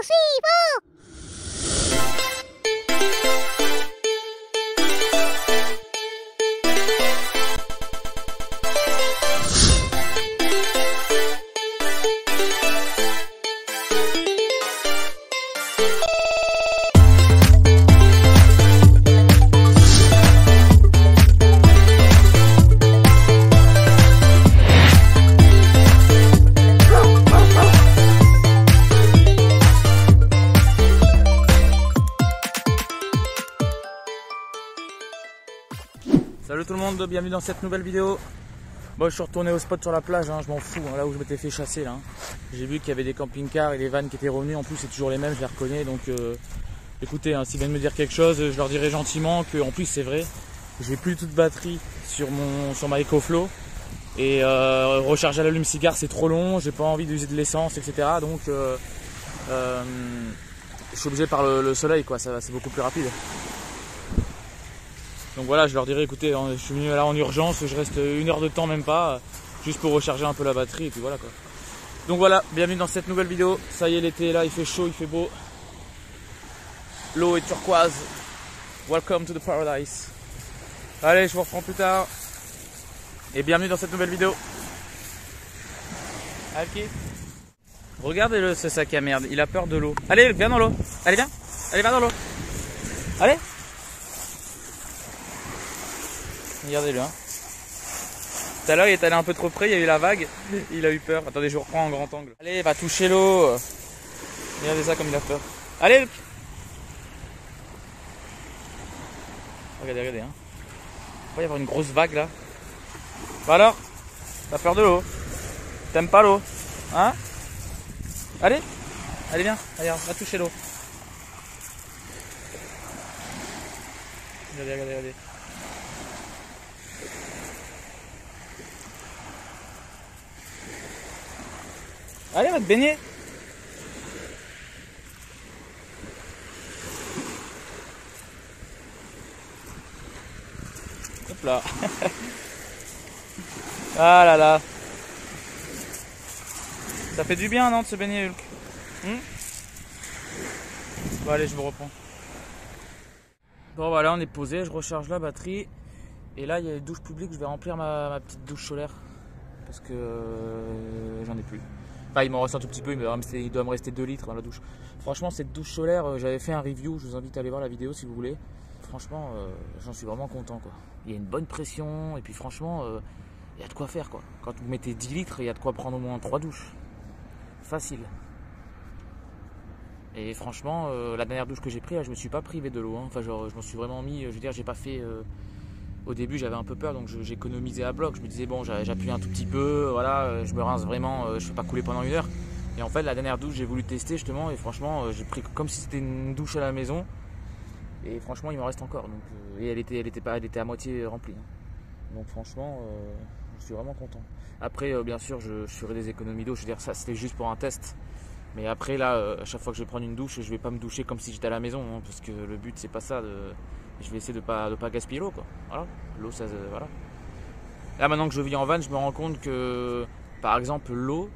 suivant. Salut tout le monde, bienvenue dans cette nouvelle vidéo. Bon, je suis retourné au spot sur la plage, hein, je m'en fous, hein, là où je m'étais fait chasser. Là, hein. J'ai vu qu'il y avait des camping-cars et des vannes qui étaient revenus, en plus c'est toujours les mêmes, je les reconnais. Donc écoutez, hein, s'ils viennent me dire quelque chose, je leur dirai gentiment que, en plus c'est vrai, j'ai plus toute batterie sur ma EcoFlow. Et recharger à l'allume-cigare c'est trop long, j'ai pas envie d'user de l'essence, etc. Donc je suis obligé par le soleil, quoi, c'est beaucoup plus rapide. Donc voilà, je leur dirai, écoutez, je suis venu là en urgence, je reste 1 heure de temps, même pas, juste pour recharger un peu la batterie, et puis voilà quoi. Donc voilà, bienvenue dans cette nouvelle vidéo. Ça y est, l'été est là, il fait chaud, il fait beau. L'eau est turquoise. Welcome to the paradise. Allez, je vous reprends plus tard. Et bienvenue dans cette nouvelle vidéo. Alki. Regardez-le, ce sac à merde, il a peur de l'eau. Allez, viens dans l'eau. Allez, viens. Allez, viens dans l'eau. Allez. Regardez-le. Hein. Tout à l'heure, il est allé un peu trop près, il y a eu la vague. Il a eu peur. Attendez, je vous reprends en grand angle. Allez, va toucher l'eau. Regardez ça comme il a peur. Allez, Luc. Regardez, regardez. Hein. Il va y avoir une grosse vague là. Bah alors, t'as peur de l'eau? T'aimes pas l'eau? Hein? Allez, allez viens, regarde, va toucher l'eau. Regardez, regardez, regardez. Allez, va te baigner. Hop là. Ah là là. Ça fait du bien, non, de se baigner, Hulk? Bon, allez, je vous reprends. Bon, voilà, on est posé, je recharge la batterie. Et là, il y a les douches publiques, je vais remplir ma petite douche solaire. Parce que j'en ai plus. Enfin, il m'en reste un tout petit peu, il doit me rester 2 litres dans la douche. Franchement, cette douche solaire, j'avais fait un review, je vous invite à aller voir la vidéo si vous voulez. Franchement, j'en suis vraiment content, quoi. Il y a une bonne pression, et puis franchement, il y a de quoi faire, quoi. Quand vous mettez 10 litres, il y a de quoi prendre au moins 3 douches. Facile. Et franchement, la dernière douche que j'ai prise, là, je me suis pas privé de l'eau. Hein. Enfin, genre, je m'en suis vraiment mis, je veux dire, j'ai pas fait... Au début, j'avais un peu peur, donc j'économisais à bloc. Je me disais, bon, j'appuie un tout petit peu, voilà, je me rince vraiment, je fais pas couler pendant 1 heure. Et en fait, la dernière douche, j'ai voulu tester justement, et franchement, j'ai pris comme si c'était une douche à la maison. Et franchement, il m'en reste encore. Donc, et elle était à moitié remplie. Hein. Donc, franchement, je suis vraiment content. Après, bien sûr, je ferai des économies d'eau. Je veux dire, ça, c'était juste pour un test. Mais après, là, à chaque fois que je vais prendre une douche, je vais pas me doucher comme si j'étais à la maison, hein, parce que le but, c'est pas ça. Je vais essayer de pas gaspiller l'eau, quoi. Voilà, l'eau, ça, voilà. Là, maintenant que je vis en van, je me rends compte que, par exemple, l'eau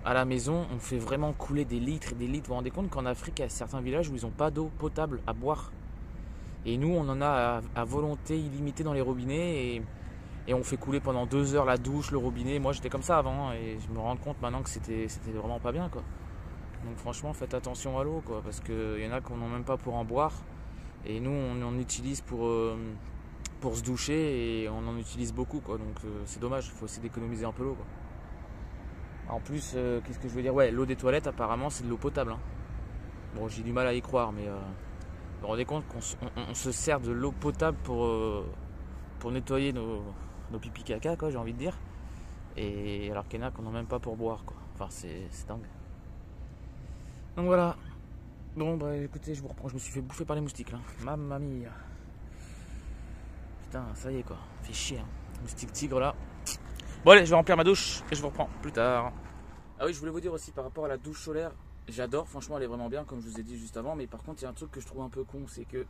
à la maison, on fait vraiment couler des litres et des litres. Vous vous rendez compte qu'en Afrique, il y a certains villages où ils n'ont pas d'eau potable à boire. Et nous, on en a à volonté illimitée dans les robinets et on fait couler pendant 2 heures la douche, le robinet. Moi, j'étais comme ça avant, hein, et je me rends compte maintenant que c'était vraiment pas bien, quoi. Donc franchement, faites attention à l'eau, quoi, parce qu'il y en a qui n'en ont même pas pour en boire. Et nous, on en utilise pour se doucher et on en utilise beaucoup, quoi. Donc c'est dommage, il faut essayer d'économiser un peu l'eau, quoi. En plus, qu'est-ce que je veux dire? Ouais, l'eau des toilettes, apparemment, c'est de l'eau potable. Hein. Bon, j'ai du mal à y croire, mais vous vous rendez compte qu'on se sert de l'eau potable pour nettoyer nos pipi caca, quoi, j'ai envie de dire. Et alors qu'il y en a qu'on n'en a même pas pour boire, quoi. Enfin, c'est dingue. Donc voilà. Bon bah écoutez, je vous reprends, je me suis fait bouffer par les moustiques là. Mamma mia. Putain, ça y est quoi, fait chier. Hein. Moustique tigre là. Bon allez, je vais remplir ma douche et je vous reprends plus tard. Ah oui, je voulais vous dire aussi par rapport à la douche solaire, j'adore, franchement elle est vraiment bien comme je vous ai dit juste avant. Mais par contre il y a un truc que je trouve un peu con, c'est que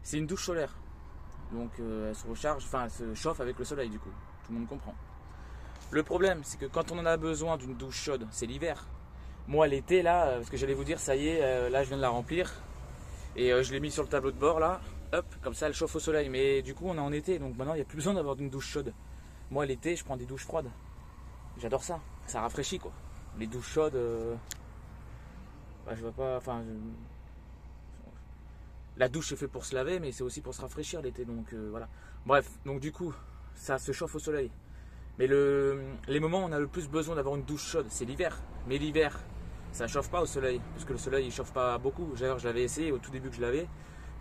c'est une douche solaire. Donc elle se recharge, enfin elle se chauffe avec le soleil du coup. Tout le monde comprend. Le problème c'est que quand on en a besoin d'une douche chaude, c'est l'hiver. Moi l'été là, parce que j'allais vous dire, ça y est, là je viens de la remplir. Et je l'ai mis sur le tableau de bord là, hop, comme ça elle chauffe au soleil. Mais du coup on est en été, donc maintenant il n'y a plus besoin d'avoir une douche chaude. Moi l'été je prends des douches froides. J'adore ça, ça rafraîchit quoi. Les douches chaudes, bah, je vois pas, enfin... La douche c'est fait pour se laver, mais c'est aussi pour se rafraîchir l'été, donc voilà. Bref, donc du coup, ça se chauffe au soleil. Mais les moments où on a le plus besoin d'avoir une douche chaude, c'est l'hiver. Mais l'hiver, ça chauffe pas au soleil, parce que le soleil il chauffe pas beaucoup. D'ailleurs, je l'avais essayé au tout début que je l'avais.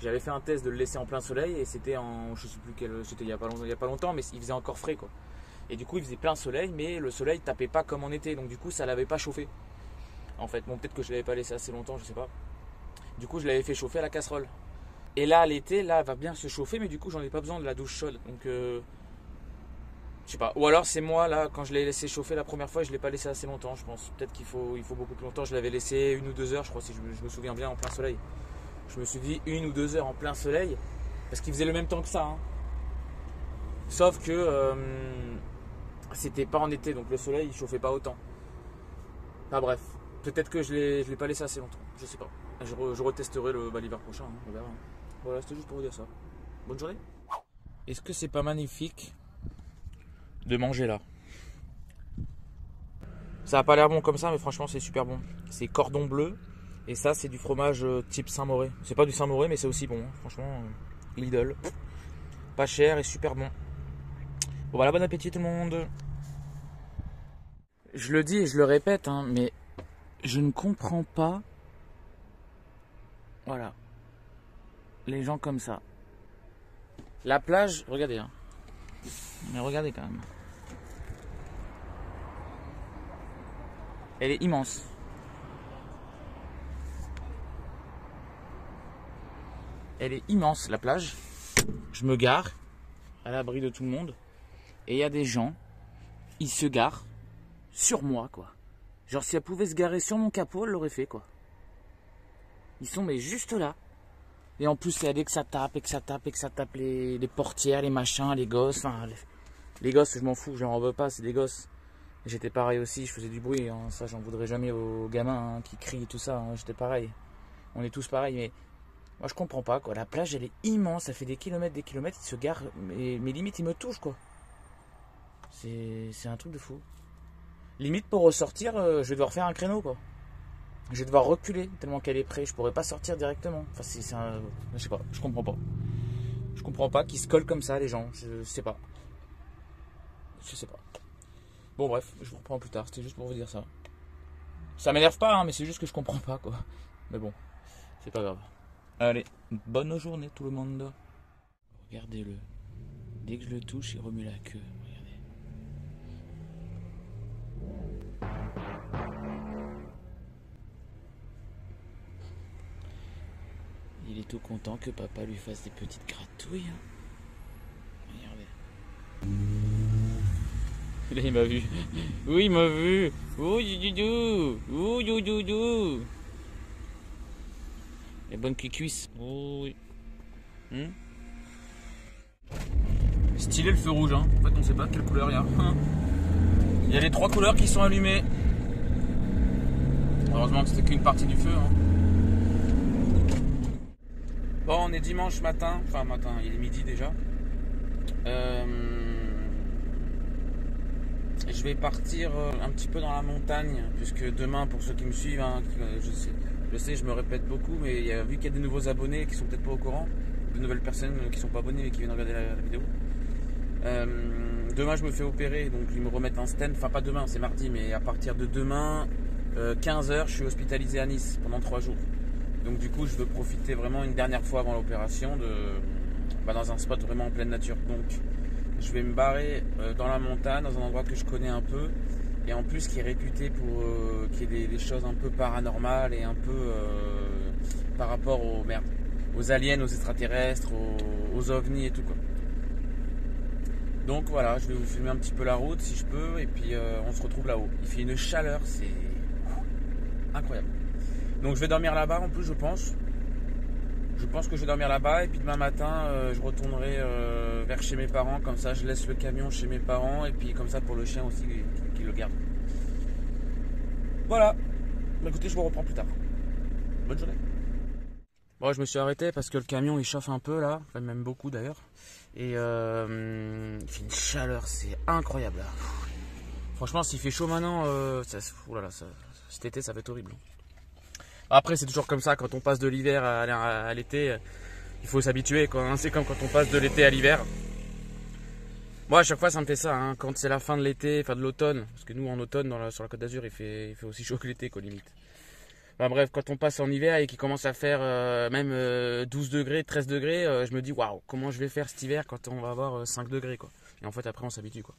J'avais fait un test de le laisser en plein soleil et c'était en, je sais plus quel, c'était il y a pas longtemps, mais il faisait encore frais quoi. Et du coup, il faisait plein soleil, mais le soleil tapait pas comme en été, donc du coup, ça l'avait pas chauffé. En fait, bon, peut-être que je l'avais pas laissé assez longtemps, je sais pas. Du coup, je l'avais fait chauffer à la casserole. Et là, l'été, là, elle va bien se chauffer, mais du coup, j'en ai pas besoin de la douche chaude. Donc, je sais pas. Ou alors, c'est moi, là, quand je l'ai laissé chauffer la première fois, je l'ai pas laissé assez longtemps, je pense. Peut-être qu'il faut beaucoup plus longtemps. Je l'avais laissé 1 ou 2 heures, je crois, si je me souviens bien, en plein soleil. Je me suis dit 1 ou 2 heures en plein soleil, parce qu'il faisait le même temps que ça. Hein. Sauf que c'était pas en été, donc le soleil, il chauffait pas autant. Enfin bref, peut-être que je l'ai pas laissé assez longtemps, je sais pas. Je retesterai l'hiver prochain, hein, on verra. Voilà, c'était juste pour vous dire ça. Bonne journée. Est-ce que c'est pas magnifique de manger là? Ça a pas l'air bon comme ça, mais franchement c'est super bon. C'est cordon bleu et ça c'est du fromage type Saint-Mauré. C'est pas du Saint-Mauré mais c'est aussi bon, hein. Franchement Lidl. Pas cher et super bon. Bon voilà, bon appétit tout le monde. Je le dis et je le répète, hein, mais je ne comprends pas. Voilà. Les gens comme ça. La plage, regardez. Hein. Mais regardez quand même. Elle est immense. Elle est immense la plage. Je me gare à l'abri de tout le monde. Et il y a des gens, ils se garent sur moi quoi. Genre si elle pouvait se garer sur mon capot, elle l'aurait fait quoi. Ils sont mais juste là. Et en plus c'est dès que ça tape et que ça tape et que ça tape les portières, les machins, les gosses. Enfin les gosses je m'en fous, je leur en veux pas, c'est des gosses. J'étais pareil aussi, je faisais du bruit, hein. Ça j'en voudrais jamais aux gamins hein, qui crient et tout ça, hein. J'étais pareil. On est tous pareils, mais moi je comprends pas quoi. La plage elle est immense, ça fait des kilomètres, ils se garent, mais limite ils me touchent quoi. C'est un truc de fou. Limite pour ressortir, je vais devoir faire un créneau quoi. Je vais devoir reculer tellement qu'elle est près, je pourrais pas sortir directement. Enfin je sais pas, je comprends pas. Je comprends pas qu'ils se collent comme ça les gens, je sais pas. Je sais pas. Bon bref, je vous reprends plus tard, c'était juste pour vous dire ça. Ça m'énerve pas, hein, mais c'est juste que je comprends pas quoi. Mais bon, c'est pas grave. Allez, bonne journée tout le monde. Regardez-le. Dès que je le touche, il remue la queue. Regardez. Il est tout content que papa lui fasse des petites gratouilles. Regardez. Là, il m'a vu. Oui, il m'a vu. Oui, doudou. Oui, doudou. Les bonnes cuisses. Oui. Stylé le feu rouge. Hein. En fait, on sait pas quelle couleur il y a. Il y a les 3 couleurs qui sont allumées. Heureusement que c'était qu'une partie du feu. Hein. Bon, on est dimanche matin. Enfin, matin, il est midi déjà. Je vais partir un petit peu dans la montagne, puisque demain, pour ceux qui me suivent, hein, je sais, je me répète beaucoup, mais vu qu'il y a des nouveaux abonnés qui sont peut-être pas au courant, de nouvelles personnes qui sont pas abonnées mais qui viennent regarder la vidéo. Demain, je me fais opérer, donc ils me remettent un stent. Enfin, pas demain, c'est mardi, mais à partir de demain, 15h, je suis hospitalisé à Nice pendant 3 jours. Donc du coup, je veux profiter vraiment une dernière fois avant l'opération dans un spot vraiment en pleine nature. Donc je vais me barrer dans la montagne, dans un endroit que je connais un peu, et en plus qui est réputé pour qu'il y ait des choses un peu paranormales et un peu par rapport aux aliens, aux extraterrestres, aux ovnis et tout quoi. Donc voilà, je vais vous filmer un petit peu la route si je peux, et puis on se retrouve là-haut. Il fait une chaleur, c'est incroyable. Donc je vais dormir là-bas en plus, je pense. Je pense que je vais dormir là-bas et puis demain matin je retournerai vers chez mes parents, comme ça je laisse le camion chez mes parents et puis comme ça pour le chien aussi qui le garde. Voilà, Bah écoutez, je vous reprends plus tard. Bonne journée. Bon, je me suis arrêté parce que le camion il chauffe un peu là, enfin, même beaucoup d'ailleurs. Et il fait une chaleur, c'est incroyable là. Franchement, s'il fait chaud maintenant, cet été ça va être horrible. Après, c'est toujours comme ça, quand on passe de l'hiver à l'été, il faut s'habituer quoi. Hein. C'est comme quand on passe de l'été à l'hiver. Moi, à chaque fois, ça me fait ça. Hein. Quand c'est la fin de l'été, fin de l'automne, parce que nous, en automne, sur la Côte d'Azur, il fait aussi chaud que l'été, quoi, limite. Bah, bref, quand on passe en hiver et qu'il commence à faire même 12 degrés, 13 degrés, je me dis, waouh, comment je vais faire cet hiver quand on va avoir 5 degrés, quoi. Et en fait, après, on s'habitue, quoi.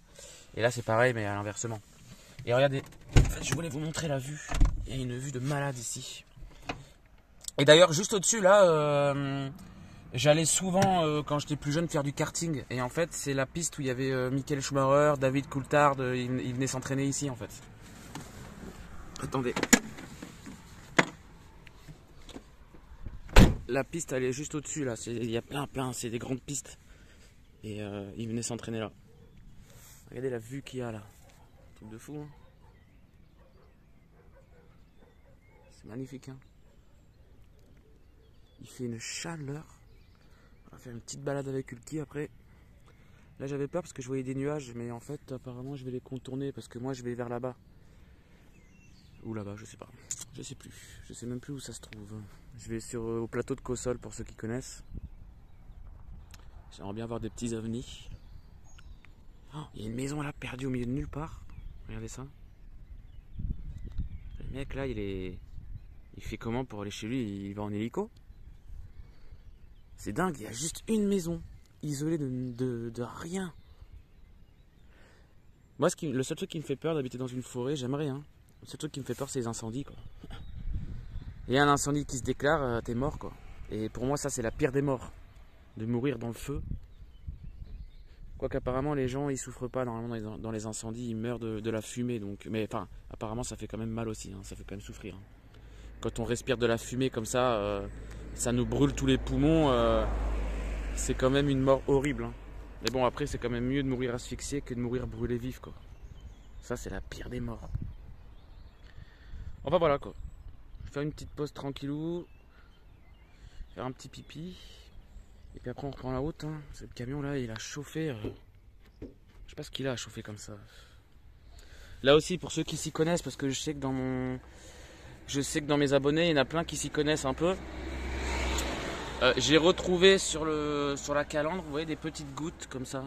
Et là, c'est pareil, mais à l'inversement. Et regardez, en fait, je voulais vous montrer la vue. Il y a une vue de malade ici. Et d'ailleurs, juste au-dessus, là, j'allais souvent, quand j'étais plus jeune, faire du karting. Et en fait, c'est la piste où il y avait Michael Schumacher, David Coulthard. Ils venaient s'entraîner ici, en fait. Attendez. La piste, elle est juste au-dessus, là. Il y a plein, c'est des grandes pistes. Et ils venaient s'entraîner là. Regardez la vue qu'il y a, là. Truc de fou, hein. C'est magnifique, hein. Il fait une chaleur. On va faire une petite balade avec Ulki après. Là j'avais peur parce que je voyais des nuages, mais en fait apparemment je vais les contourner parce que moi je vais vers là-bas. Ou là-bas, je sais pas. Je sais plus. Je sais même plus où ça se trouve. Je vais au plateau de Cossol pour ceux qui connaissent. J'aimerais bien voir des petits ovnis. Oh, il y a une maison là perdue au milieu de nulle part. Regardez ça. Le mec là il fait comment pour aller chez lui? Il va en hélico? C'est dingue, il y a juste une maison, isolée de rien. Moi, le seul truc qui me fait peur d'habiter dans une forêt, j'aimerais, hein. Le seul truc qui me fait peur, c'est les incendies, quoi. Il y a un incendie qui se déclare, t'es mort, quoi. Et pour moi, ça, c'est la pire des morts. De mourir dans le feu. Quoique, apparemment, les gens, ils souffrent pas normalement dans les incendies, ils meurent de la fumée. Donc, mais enfin, apparemment, ça fait quand même mal aussi, hein. Ça fait quand même souffrir. Hein. Quand on respire de la fumée comme ça, ça nous brûle tous les poumons. C'est quand même une mort horrible. Hein. Mais bon, après, c'est quand même mieux de mourir asphyxié que de mourir brûlé vif, quoi. Ça, c'est la pire des morts. Enfin, voilà, quoi. Faire une petite pause tranquillou. Faire un petit pipi. Et puis après, on reprend la route. Hein. Ce camion, là, il a chauffé. Je sais pas ce qu'il a chauffé comme ça. Là aussi, pour ceux qui s'y connaissent, parce que je sais que dans mes abonnés, il y en a plein qui s'y connaissent un peu. J'ai retrouvé sur la calandre, vous voyez, des petites gouttes comme ça.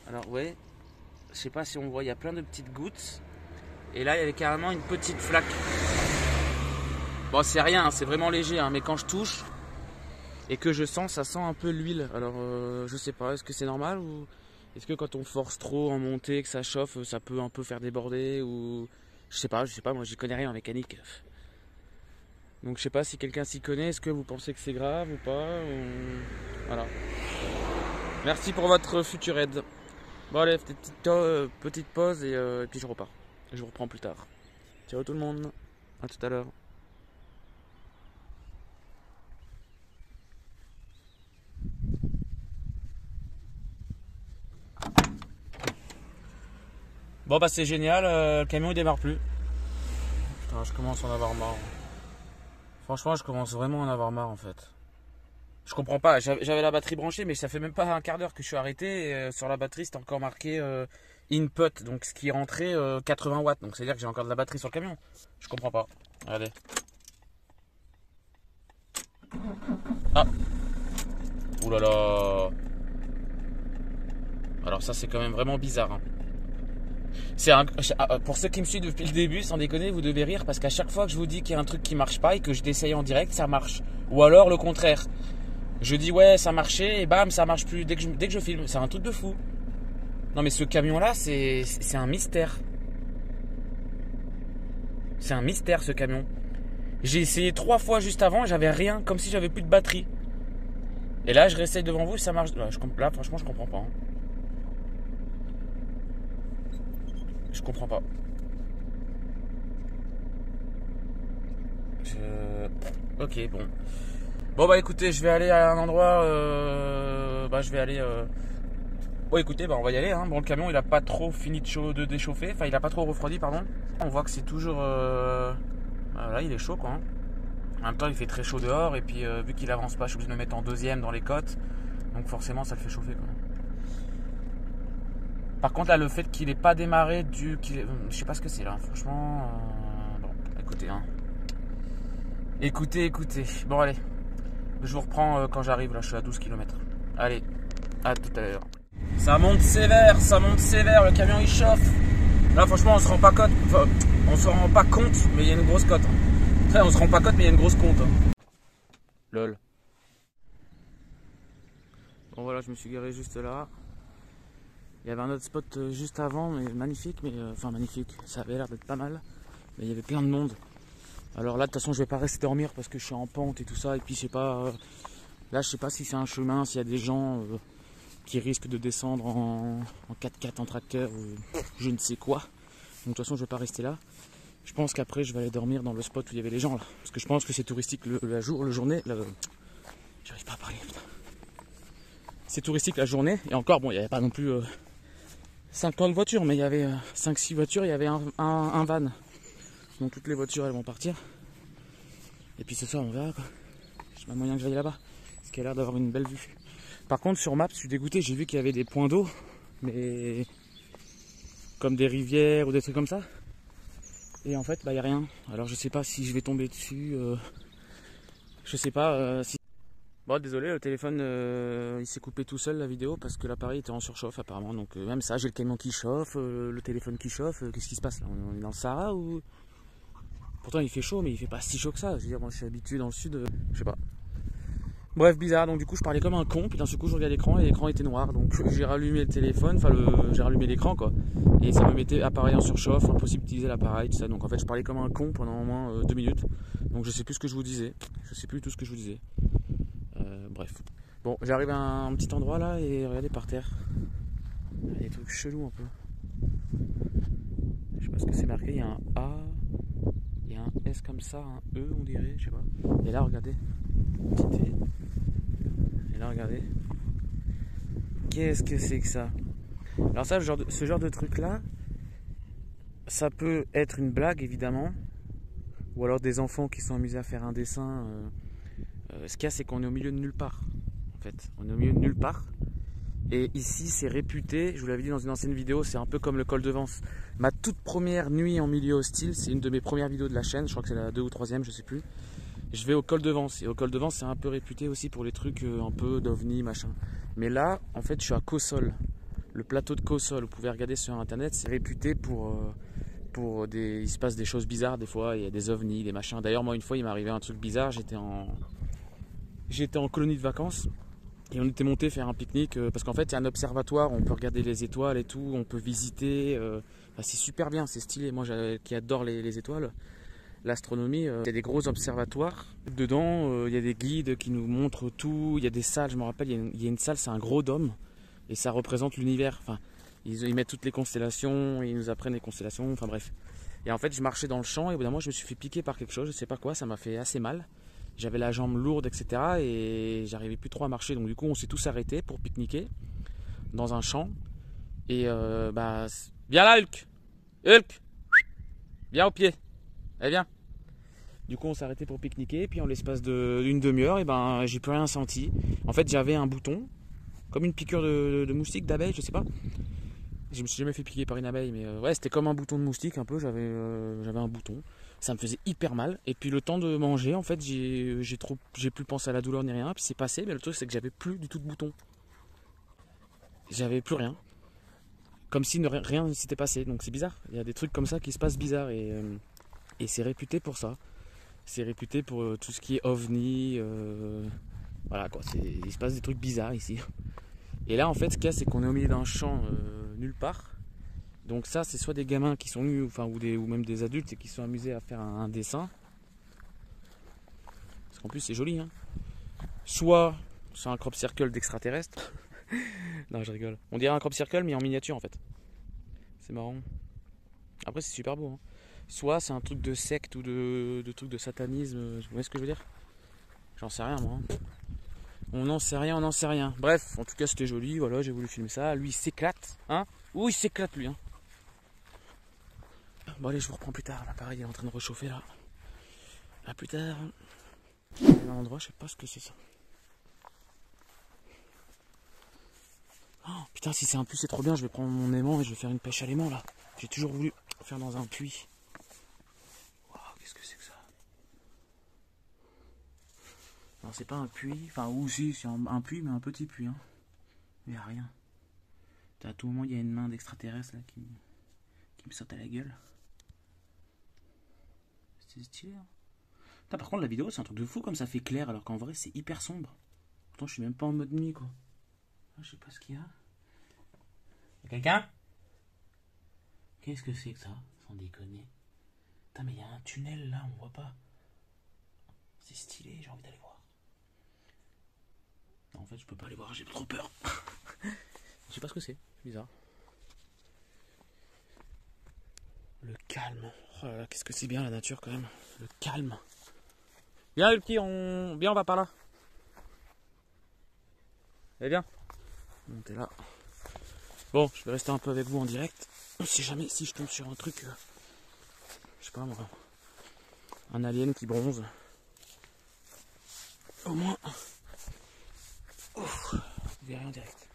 Alors, vous voyez, je sais pas si on voit, il y a plein de petites gouttes. Et là, il y avait carrément une petite flaque. Bon, c'est rien, hein, c'est vraiment léger, hein, mais quand je touche et que je sens, ça sent un peu l'huile. Alors, je sais pas, est-ce que c'est normal ou est-ce que quand on force trop en montée, que ça chauffe, ça peut un peu faire déborder ou je sais pas, moi j'y connais rien en mécanique. Donc je sais pas si quelqu'un s'y connaît, est-ce que vous pensez que c'est grave ou pas Voilà. Merci pour votre future aide. Bon allez, petite pause et puis je repars. Je vous reprends plus tard. Ciao tout le monde, à tout à l'heure. Bon bah c'est génial, le camion il démarre plus. Putain, je commence à en avoir marre. Franchement, je commence vraiment à en avoir marre en fait. Je comprends pas, j'avais la batterie branchée, mais ça fait même pas un quart d'heure que je suis arrêté. Et, sur la batterie, c'était encore marqué input, donc ce qui rentrait 80 watts. Donc c'est à dire que j'ai encore de la batterie sur le camion. Je comprends pas. Regardez. Ah. Ouh là là. Alors ça, c'est quand même vraiment bizarre. Hein. Pour ceux qui me suivent depuis le début, sans déconner, vous devez rire parce qu'à chaque fois que je vous dis qu'il y a un truc qui marche pas et que je l'essaye en direct, ça marche. Ou alors le contraire. Je dis ouais, ça marchait et bam, ça marche plus dès que je filme. C'est un truc de fou. Non mais ce camion-là, c'est un mystère. C'est un mystère ce camion. J'ai essayé 3 fois juste avant, j'avais rien, comme si j'avais plus de batterie. Et là, je réessaye devant vous et ça marche. Là, franchement, je comprends pas. Hein. Je comprends pas. Ok, bon. Bon bah écoutez, je vais aller à un endroit. Bon écoutez, bah on va y aller. Hein. Bon, le camion, il a pas trop fini de déchauffer. Enfin, il a pas trop refroidi, pardon. On voit que c'est toujours Là il est chaud quoi. En même temps il fait très chaud dehors et puis vu qu'il avance pas je suis obligé de me mettre en deuxième dans les côtes. Donc forcément ça le fait chauffer quoi. Par contre là le fait qu'il ait pas démarré je sais pas ce que c'est là. Franchement bon écoutez hein. Écoutez. Bon allez. Je vous reprends quand j'arrive là, je suis à 12 km. Allez, à tout à l'heure. Ça monte sévère, le camion il chauffe. Là franchement on se rend pas compte, mais il y a une grosse cote. Enfin, on se rend pas compte mais il y a une grosse compte. Lol. Bon voilà, je me suis garé juste là. Il y avait un autre spot juste avant, mais magnifique, enfin magnifique, ça avait l'air d'être pas mal. Mais il y avait plein de monde. Alors là de toute façon je vais pas rester dormir parce que je suis en pente et tout ça. Et puis je sais pas, là je sais pas si c'est un chemin, s'il y a des gens qui risquent de descendre en 4x4 en tracteur ou je ne sais quoi. Donc de toute façon je vais pas rester là. Je pense qu'après je vais aller dormir dans le spot où il y avait les gens là. Parce que je pense que c'est touristique la journée. J'arrive pas à parler putain. C'est touristique la journée. Et encore bon il n'y avait pas non plus 50 voitures, mais il y avait 5-6 voitures, il y avait un van. Donc toutes les voitures elles vont partir. Et puis ce soir on verra quoi. J'ai pas moyen que j'aille là-bas. Parce qu'il a l'air d'avoir une belle vue. Par contre sur Maps je suis dégoûté, j'ai vu qu'il y avait des points d'eau. Mais comme des rivières ou des trucs comme ça. Et en fait bah il n'y a rien. Alors je sais pas si je vais tomber dessus. Je sais pas si. Bon désolé le téléphone il s'est coupé tout seul la vidéo parce que l'appareil était en surchauffe apparemment. Donc même ça j'ai le camion qui chauffe, le téléphone qui chauffe. Qu'est-ce qui se passe là? On est dans le Sahara ou. Pourtant il fait chaud mais il fait pas si chaud que ça. Je veux dire moi je suis habitué dans le sud, je sais pas. Bref bizarre, donc du coup je parlais comme un con, puis d'un seul coup je regarde l'écran et l'écran était noir. Donc j'ai rallumé le téléphone, enfin j'ai rallumé l'écran quoi. Et ça me mettait appareil en surchauffe, impossible d'utiliser l'appareil, tout ça. Donc en fait je parlais comme un con pendant au moins 2 minutes. Donc je sais plus ce que je vous disais. Je sais plus tout ce que je vous disais. Bref. Bon j'arrive à un petit endroit là et regardez par terre. Il y a des trucs chelous un peu. Je sais pas ce que c'est marqué, il y a un A. Il y a un S comme ça, un E on dirait, je sais pas. Et là regardez, petit T. Et là regardez. Qu'est-ce que c'est que ça? Alors ça, ce genre de truc là, ça peut être une blague évidemment. Ou alors des enfants qui sont amusés à faire un dessin. Ce qu'il y a c'est qu'on est au milieu de nulle part. En fait, on est au milieu de nulle part. Et ici c'est réputé, je vous l'avais dit dans une ancienne vidéo, c'est un peu comme le col de Vence. Ma toute première nuit en milieu hostile, c'est une de mes premières vidéos de la chaîne, je crois que c'est la 2 ou 3e, je sais plus. Je vais au col de Vence, et au col de Vence c'est un peu réputé aussi pour les trucs un peu d'ovni, machin. Mais là, en fait je suis à Cossol, le plateau de Cossol, vous pouvez regarder sur internet, c'est réputé pour il se passe des choses bizarres des fois, il y a des ovnis, des machins. D'ailleurs moi une fois il m'est arrivé un truc bizarre, j'étais en colonie de vacances. Et on était monté faire un pique-nique parce qu'en fait il y a un observatoire, on peut regarder les étoiles et tout, on peut visiter, enfin, c'est super bien, c'est stylé, moi qui adore les étoiles, l'astronomie, il y a des gros observatoires, dedans il y a des guides qui nous montrent tout, il y a des salles, je me rappelle, il y a une salle, c'est un gros dôme et ça représente l'univers, enfin ils mettent toutes les constellations, ils nous apprennent les constellations, enfin bref. Et en fait je marchais dans le champ et au bout d'un moment je me suis fait piquer par quelque chose, je sais pas quoi, ça m'a fait assez mal. J'avais la jambe lourde, etc. Et j'arrivais plus trop à marcher. Donc du coup, on s'est tous arrêtés pour pique-niquer dans un champ. Et viens là, Hulk. Hulk, viens au pied. Allez, viens. Du coup, on s'est arrêté pour pique-niquer. Puis en l'espace d'une demi-heure, et j'ai plus rien senti. En fait, j'avais un bouton, comme une piqûre de moustique, d'abeille, je sais pas. Je me suis jamais fait piquer par une abeille, mais ouais, c'était comme un bouton de moustique un peu. J'avais un bouton. Ça me faisait hyper mal. Et puis le temps de manger, en fait, j'ai plus pensé à la douleur ni rien. Puis c'est passé, mais le truc c'est que j'avais plus du tout de bouton. J'avais plus rien. Comme si rien ne s'était passé. Donc c'est bizarre. Il y a des trucs comme ça qui se passent bizarres et c'est réputé pour ça. C'est réputé pour tout ce qui est ovni. Voilà quoi. Il se passe des trucs bizarres ici. Et là en fait, ce qu'il y a, c'est qu'on est au milieu d'un champ nulle part. Donc ça c'est soit des gamins qui sont venus, enfin ou même des adultes et qui sont amusés à faire un dessin. Parce qu'en plus c'est joli hein. Soit c'est un crop circle d'extraterrestre. Non je rigole. On dirait un crop circle mais en miniature en fait. C'est marrant. Après c'est super beau hein. Soit c'est un truc de secte ou de truc de satanisme. Vous voyez ce que je veux dire? J'en sais rien moi. On n'en sait rien, on n'en sait rien. Bref, en tout cas c'était joli, voilà, j'ai voulu filmer ça. Lui il s'éclate, hein. Ouh il s'éclate lui hein. Bon allez je vous reprends plus tard, l'appareil est en train de réchauffer là. À plus tard. Il y a un endroit, je sais pas ce que c'est ça. Oh, putain, si c'est un puits, c'est trop bien. Je vais prendre mon aimant et je vais faire une pêche à l'aimant là. J'ai toujours voulu faire dans un puits. Waouh, qu'est-ce que c'est que ça? Alors, c'est pas un puits. Enfin, ou si, c'est un puits, mais un petit puits. Hein. Il n'y a rien. À tout moment, il y a une main d'extraterrestre là qui me saute à la gueule. C'est stylé. Hein. Putain, par contre, la vidéo, c'est un truc de fou comme ça fait clair, alors qu'en vrai, c'est hyper sombre. Pourtant, je suis même pas en mode nuit, quoi. Ah, je sais pas ce qu'il y a. Y'a quelqu'un? Qu'est-ce que c'est que ça? Sans déconner. Putain, mais il y a un tunnel là, on voit pas. C'est stylé, j'ai envie d'aller voir. Non, en fait, je peux pas aller voir, j'ai trop peur. Je sais pas ce que c'est bizarre. Le calme. Oh là là, qu'est-ce que c'est bien la nature quand même. Le calme. Viens le petit, viens, on va par là. Allez, viens. Bon, t'es là. Bon, je vais rester un peu avec vous en direct. On sait jamais si je tombe sur un truc. Je sais pas moi. Un alien qui bronze. Au moins. Ouf, vous verrez en direct.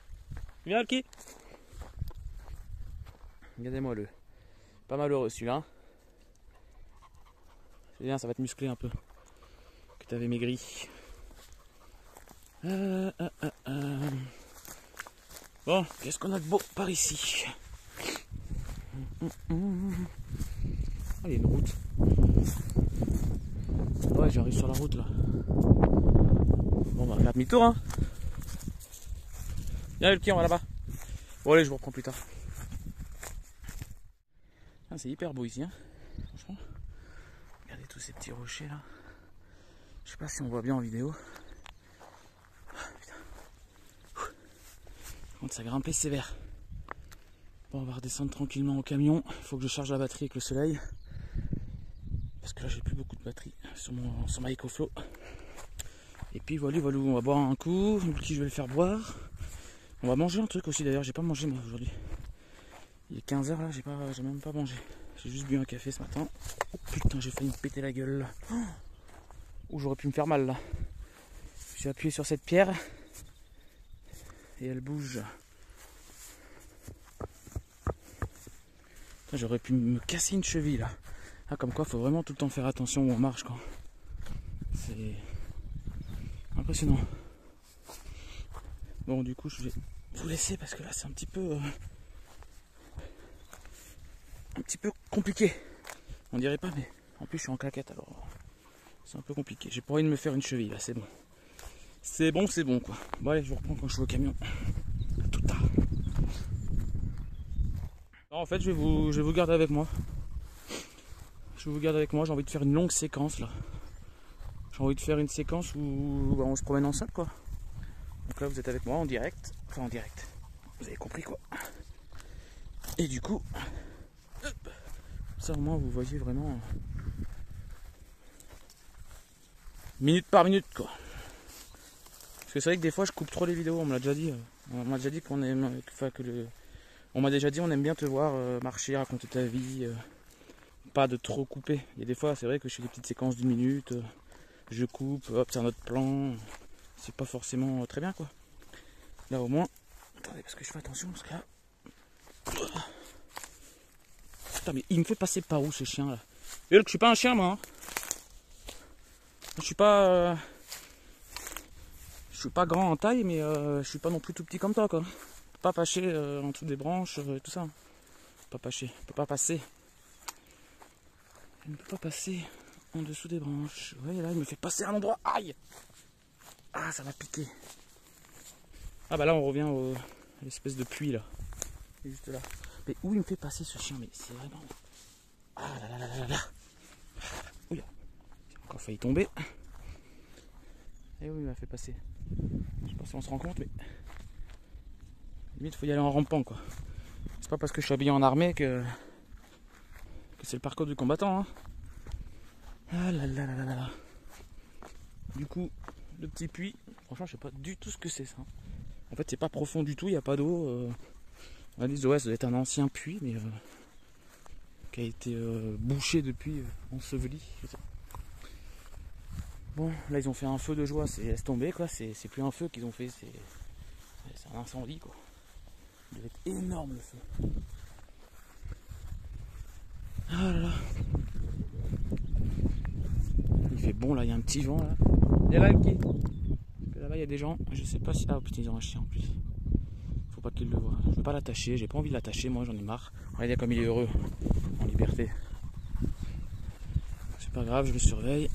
Viens le petit. Regardez-moi le. Pas malheureux celui-là. C'est bien, ça va te muscler un peu. Que t'avais maigri. Bon, qu'est-ce qu'on a de beau par ici? Ah, il y a une route. Ouais, j'arrive sur la route là. Bon, on va faire demi-tour, hein. Viens le petit, on va là-bas. Bon, allez, je vous reprends plus tard. Ah, c'est hyper beau ici, hein. Franchement. Regardez tous ces petits rochers là. Je sais pas si on voit bien en vidéo. Ça grimpait sévère. Bon, on va redescendre tranquillement au camion. Il faut que je charge la batterie avec le soleil. Parce que là, j'ai plus beaucoup de batterie sur ma EcoFlow. Et puis voilà, on va boire un coup. Le petit, je vais le faire boire. On va manger un truc aussi d'ailleurs. J'ai pas mangé moi aujourd'hui. Il est 15h là, j'ai même pas mangé. J'ai juste bu un café ce matin. Oh putain, j'ai failli me péter la gueule. Oh, j'aurais pu me faire mal là. J'ai appuyé sur cette pierre. Et elle bouge. J'aurais pu me casser une cheville là. Ah, comme quoi, faut vraiment tout le temps faire attention où on marche quoi. C'est impressionnant. Bon, du coup, je vais vous laisser parce que là, c'est un petit peu compliqué. On dirait pas, mais en plus, je suis en claquette alors. C'est un peu compliqué. J'ai pas envie de me faire une cheville là, c'est bon. C'est bon quoi. Bon, allez, je vous reprends quand je suis au camion. À tout tard. Non, en fait, je vais vous garder avec moi. J'ai envie de faire une longue séquence là. J'ai envie de faire une séquence où on se promène ensemble quoi. Donc là vous êtes avec moi en direct. Enfin en direct. Vous avez compris quoi. Et du coup, hop, ça au moins vous voyez vraiment minute par minute quoi. Parce que c'est vrai que des fois je coupe trop les vidéos, on me l'a déjà dit. On m'a déjà dit qu'on aime. Enfin on m'a déjà dit on aime bien te voir marcher, raconter ta vie. Pas de trop couper. Il y a des fois, c'est vrai que je fais des petites séquences d'une minute, je coupe, hop, c'est un autre plan. C'est pas forcément très bien quoi. Là au moins, attendez parce que je fais attention parce que là. Putain, mais il me fait passer par où ce chien là? Et là, je suis pas un chien moi. Hein. Je suis pas grand en taille, mais je suis pas non plus tout petit comme toi quoi. Pas passer en dessous des branches, tout ça. Pas passer, peut pas passer. Il ne peut pas passer en dessous des branches. Vous voyez là, il me fait passer à un endroit. Aïe! Ah, ça m'a piqué. Ah bah là, on revient à l'espèce de puits là. Juste là. Mais où il me fait passer ce chien? Mais c'est vraiment... Ah là là là là là. Ouh, j'ai encore failli tomber. Et oui, il m'a fait passer. Je sais pas si on se rend compte, mais... Limite, il faut y aller en rampant quoi. C'est pas parce que je suis habillé en armée que c'est le parcours du combattant. Hein. Ah là là là là là. Du coup, le petit puits, franchement, je sais pas du tout ce que c'est ça. En fait, c'est pas profond du tout, il n'y a pas d'eau. On a dit, ouais, ça doit être un ancien puits, mais qui a été bouché depuis, enseveli. Bon, là ils ont fait un feu de joie, c'est laisse tomber quoi, c'est plus un feu qu'ils ont fait, c'est un incendie quoi. Il devait être énorme le feu. Ah là là. Il fait bon là, il y a un petit vent là. Il y a là qui. Là-bas il y a des gens, je sais pas si. Ah putain ils ont un chien en plus. Faut pas qu'ils le voient. Je veux pas l'attacher, j'ai pas envie de l'attacher, moi j'en ai marre. Regardez comme il est heureux, en liberté. C'est pas grave, je le surveille.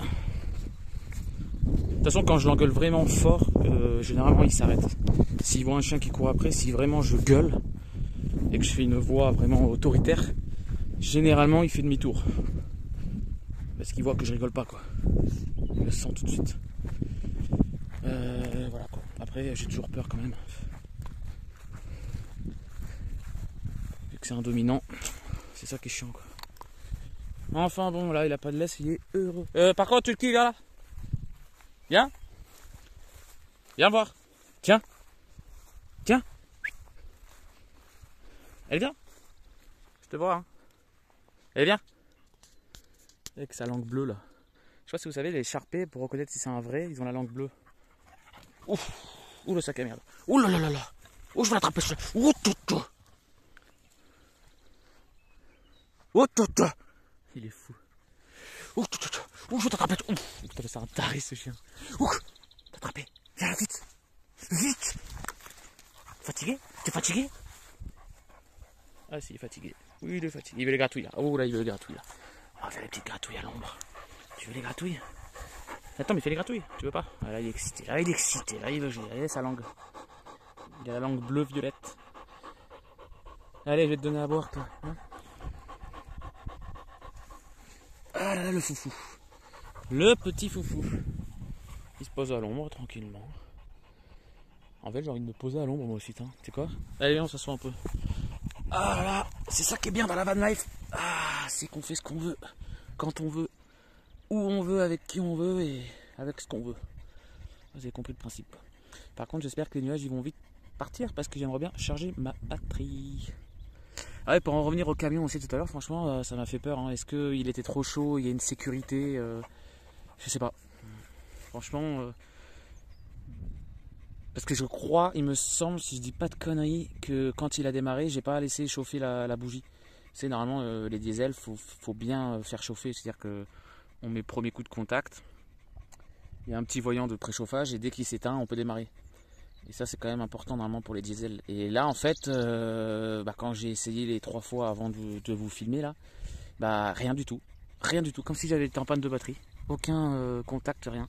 De toute façon, quand je l'engueule vraiment fort, généralement il s'arrête. S'il voit un chien qui court après, si vraiment je gueule et que je fais une voix vraiment autoritaire, généralement il fait demi-tour. Parce qu'il voit que je rigole pas quoi. Il le sent tout de suite. Voilà quoi. Après j'ai toujours peur quand même. Vu que c'est un dominant, c'est ça qui est chiant quoi. Enfin bon là il a pas de laisse, il est heureux. Par contre tu le qui là? Viens. Viens voir. Tiens. Tiens. Elle vient. Je te vois. Hein. Elle vient. Avec sa langue bleue là. Je sais pas si vous savez, les Sharpés, pour reconnaître si c'est un vrai, ils ont la langue bleue. Ouf. Ouh le sac à merde. Ouh là là là là. Ouh je vais l'attraper celui-là. Ouh tout tout. Ouh tout tout. Il est fou. Ouh tout tout. Ouh je vais t'attraper. Ouh putain c'est un taré ce chien. Ouh t'attraper. Viens vite. Vite. Fatigué? T'es fatigué? Ah si il est fatigué. Oui il est fatigué. Il veut les gratouilles là. Oh là il veut les gratouilles là. On va faire les petites gratouilles à l'ombre. Tu veux les gratouilles? Attends mais fais les gratouilles. Tu veux pas? Ah, là il est excité. Là il est excité. Là il veut jouer. Allez sa langue. Il a la langue bleu violette. Allez je vais te donner à boire toi. Hein ah là là le foufou. Le petit foufou. Il se pose à l'ombre tranquillement. En fait j'ai envie de me poser à l'ombre moi aussi. Tu sais quoi? Allez viens on s'assoit un peu. Ah là là, c'est ça qui est bien dans la van life. Ah, c'est qu'on fait ce qu'on veut, quand on veut, où on veut, avec qui on veut et avec ce qu'on veut. Vous avez compris le principe. Par contre, j'espère que les nuages ils vont vite partir parce que j'aimerais bien charger ma batterie. Ah ouais, pour en revenir au camion aussi tout à l'heure, franchement, ça m'a fait peur. Hein. Est-ce qu'il était trop chaud? Il y a une sécurité je sais pas. Franchement. Parce que je crois, il me semble, si je dis pas de conneries, que quand il a démarré, j'ai pas laissé chauffer la bougie. C'est normalement les diesels, faut bien faire chauffer, c'est-à-dire que on met premier coup de contact, il y a un petit voyant de préchauffage et dès qu'il s'éteint, on peut démarrer. Et ça c'est quand même important normalement pour les diesels. Et là en fait, quand j'ai essayé les 3 fois avant de vous filmer là, rien du tout, comme si j'avais été en panne de batterie, aucun contact, rien.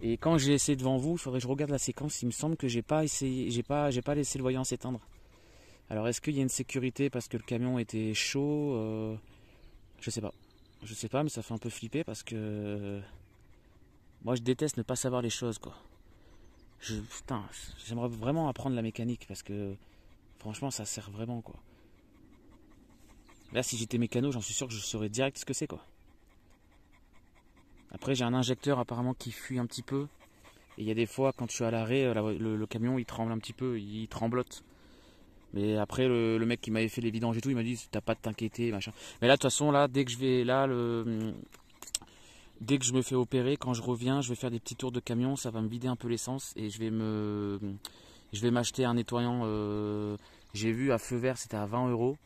Et quand j'ai essayé devant vous, il faudrait que je regarde la séquence. Il me semble que j'ai pas essayé, j'ai pas laissé le voyant s'éteindre. Alors est-ce qu'il y a une sécurité parce que le camion était chaud? Je sais pas. Je sais pas, mais ça fait un peu flipper parce que moi je déteste ne pas savoir les choses quoi. Putain, j'aimerais vraiment apprendre la mécanique parce que franchement ça sert vraiment quoi. Là si j'étais mécano, j'en suis sûr que je saurais direct ce que c'est quoi. Après j'ai un injecteur apparemment qui fuit un petit peu. Et il y a des fois quand je suis à l'arrêt, le camion il tremble un petit peu, il tremblote. Mais après le mec qui m'avait fait les vidanges et tout, il m'a dit t'as pas de t'inquiéter machin. Mais là de toute façon là dès que je vais là dès que je me fais opérer, quand je reviens, je vais faire des petits tours de camion, ça va me vider un peu l'essence et je vais m'acheter un nettoyant. J'ai vu à feu vert c'était à 20 €.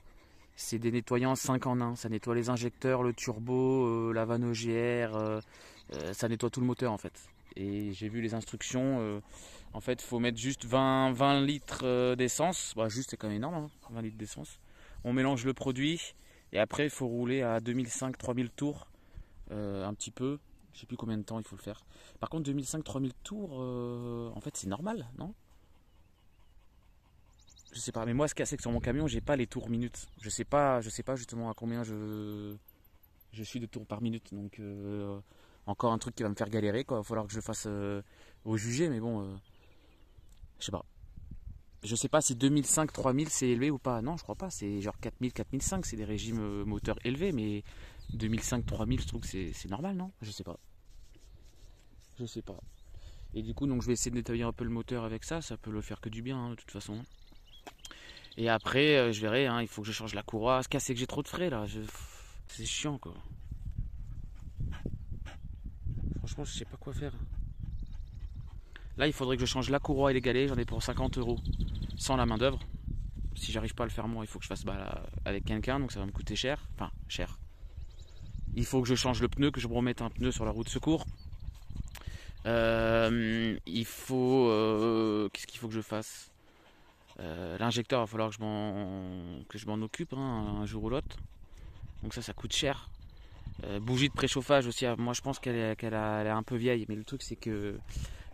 C'est des nettoyants 5 en 1. Ça nettoie les injecteurs, le turbo, la vanne OGR, ça nettoie tout le moteur en fait. Et j'ai vu les instructions. En fait, il faut mettre juste 20 litres d'essence. Bah, juste, c'est quand même énorme, hein, 20 litres d'essence. On mélange le produit et après, il faut rouler à 2005-3000 tours. Un petit peu. Je sais plus combien de temps il faut le faire. Par contre, 2005-3000 tours, en fait, c'est normal, non? Je sais pas, mais moi ce qu'il y a c'est que sur mon camion j'ai pas les tours minutes. Je sais pas justement à combien je suis de tours par minute. Donc encore un truc qui va me faire galérer quoi. Il va falloir que je le fasse au jugé, mais bon je sais pas. Je sais pas si 2005-3000 c'est élevé ou pas. Non je crois pas, c'est genre 4000-4005, c'est des régimes moteurs élevés, mais 2005-3000 je trouve que c'est normal, non? Je sais pas. Je sais pas. Et du coup donc je vais essayer de nettoyer un peu le moteur avec ça, ça peut le faire que du bien hein, de toute façon. Et après, je verrai, hein, il faut que je change la courroie. Ce qu'il y a, c'est que j'ai trop de frais là. C'est chiant quoi. franchement, je sais pas quoi faire. Là, il faudrait que je change la courroie et les galets. J'en ai pour 50 € sans la main d'œuvre. Si j'arrive pas à le faire moi, il faut que je fasse avec quelqu'un, donc ça va me coûter cher. Enfin, cher. Il faut que je change le pneu, que je me remette un pneu sur la roue de secours. Il faut... Qu'est-ce qu'il faut que je fasse? L'injecteur, il va falloir que je m'en occupe un jour ou l'autre. Donc ça coûte cher. Bougie de préchauffage aussi, moi je pense qu'elle est un peu vieille. Mais le truc c'est que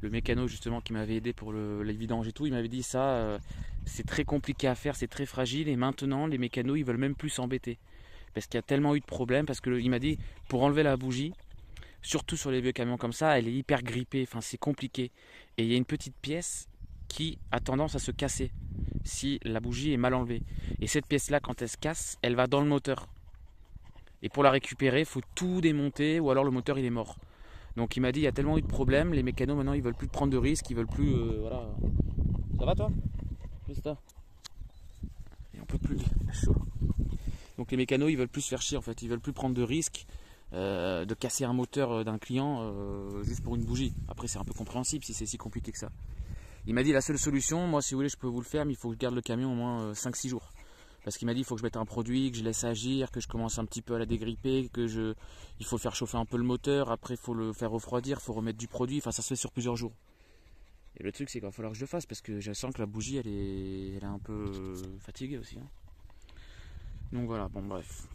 le mécano justement qui m'avait aidé pour les vidanges et tout, il m'avait dit ça, c'est très compliqué à faire, c'est très fragile. Et maintenant les mécanos ils veulent même plus s'embêter. Parce qu'il y a tellement eu de problèmes. Parce que il m'a dit, pour enlever la bougie, surtout sur les vieux camions comme ça, elle est hyper grippée, enfin c'est compliqué. Et il y a une petite pièce qui a tendance à se casser si la bougie est mal enlevée. Et cette pièce là, quand elle se casse, elle va dans le moteur. Et pour la récupérer, il faut tout démonter ou alors le moteur il est mort. Donc il m'a dit, il y a tellement eu de problèmes, les mécanos maintenant ils veulent plus prendre de risques, ils veulent plus... voilà. Ça va toi? Juste ça. Et on peut plus, chaud. Donc les mécanos ils veulent plus se faire chier en fait, ils veulent plus prendre de risques. De casser un moteur d'un client juste pour une bougie. Après c'est un peu compréhensible si c'est si compliqué que ça. Il m'a dit la seule solution, moi si vous voulez je peux vous le faire, mais il faut que je garde le camion au moins 5-6 jours. Parce qu'il m'a dit il faut que je mette un produit, que je laisse agir, que je commence un petit peu à la dégripper, il faut faire chauffer un peu le moteur, après il faut le faire refroidir, il faut remettre du produit, enfin ça se fait sur plusieurs jours. Et le truc c'est qu'il va falloir que je le fasse parce que je sens que la bougie elle est un peu fatiguée aussi. Donc voilà, bon bref.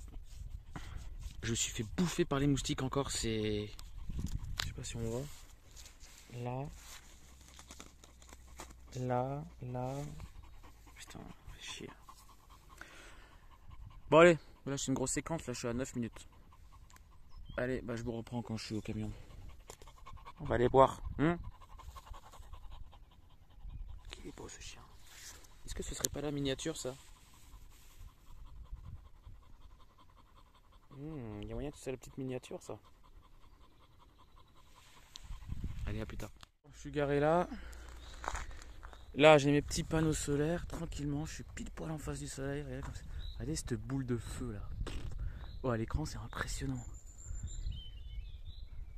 Je me suis fait bouffer par les moustiques encore, c'est... Je sais pas si on voit. Là. Là. Putain, fait chier. Bon allez, là c'est une grosse séquence, là je suis à 9 minutes. Allez, bah je vous reprends quand je suis au camion. On va aller boire. Qu'il est beau ce chien. Est-ce que ce serait pas la miniature ça? Il y a moyen que c'est la petite miniature ça. Allez, à plus tard. Je suis garé là. Là j'ai mes petits panneaux solaires, tranquillement, je suis pile poil en face du soleil. Regardez cette boule de feu là. Oh, à l'écran c'est impressionnant.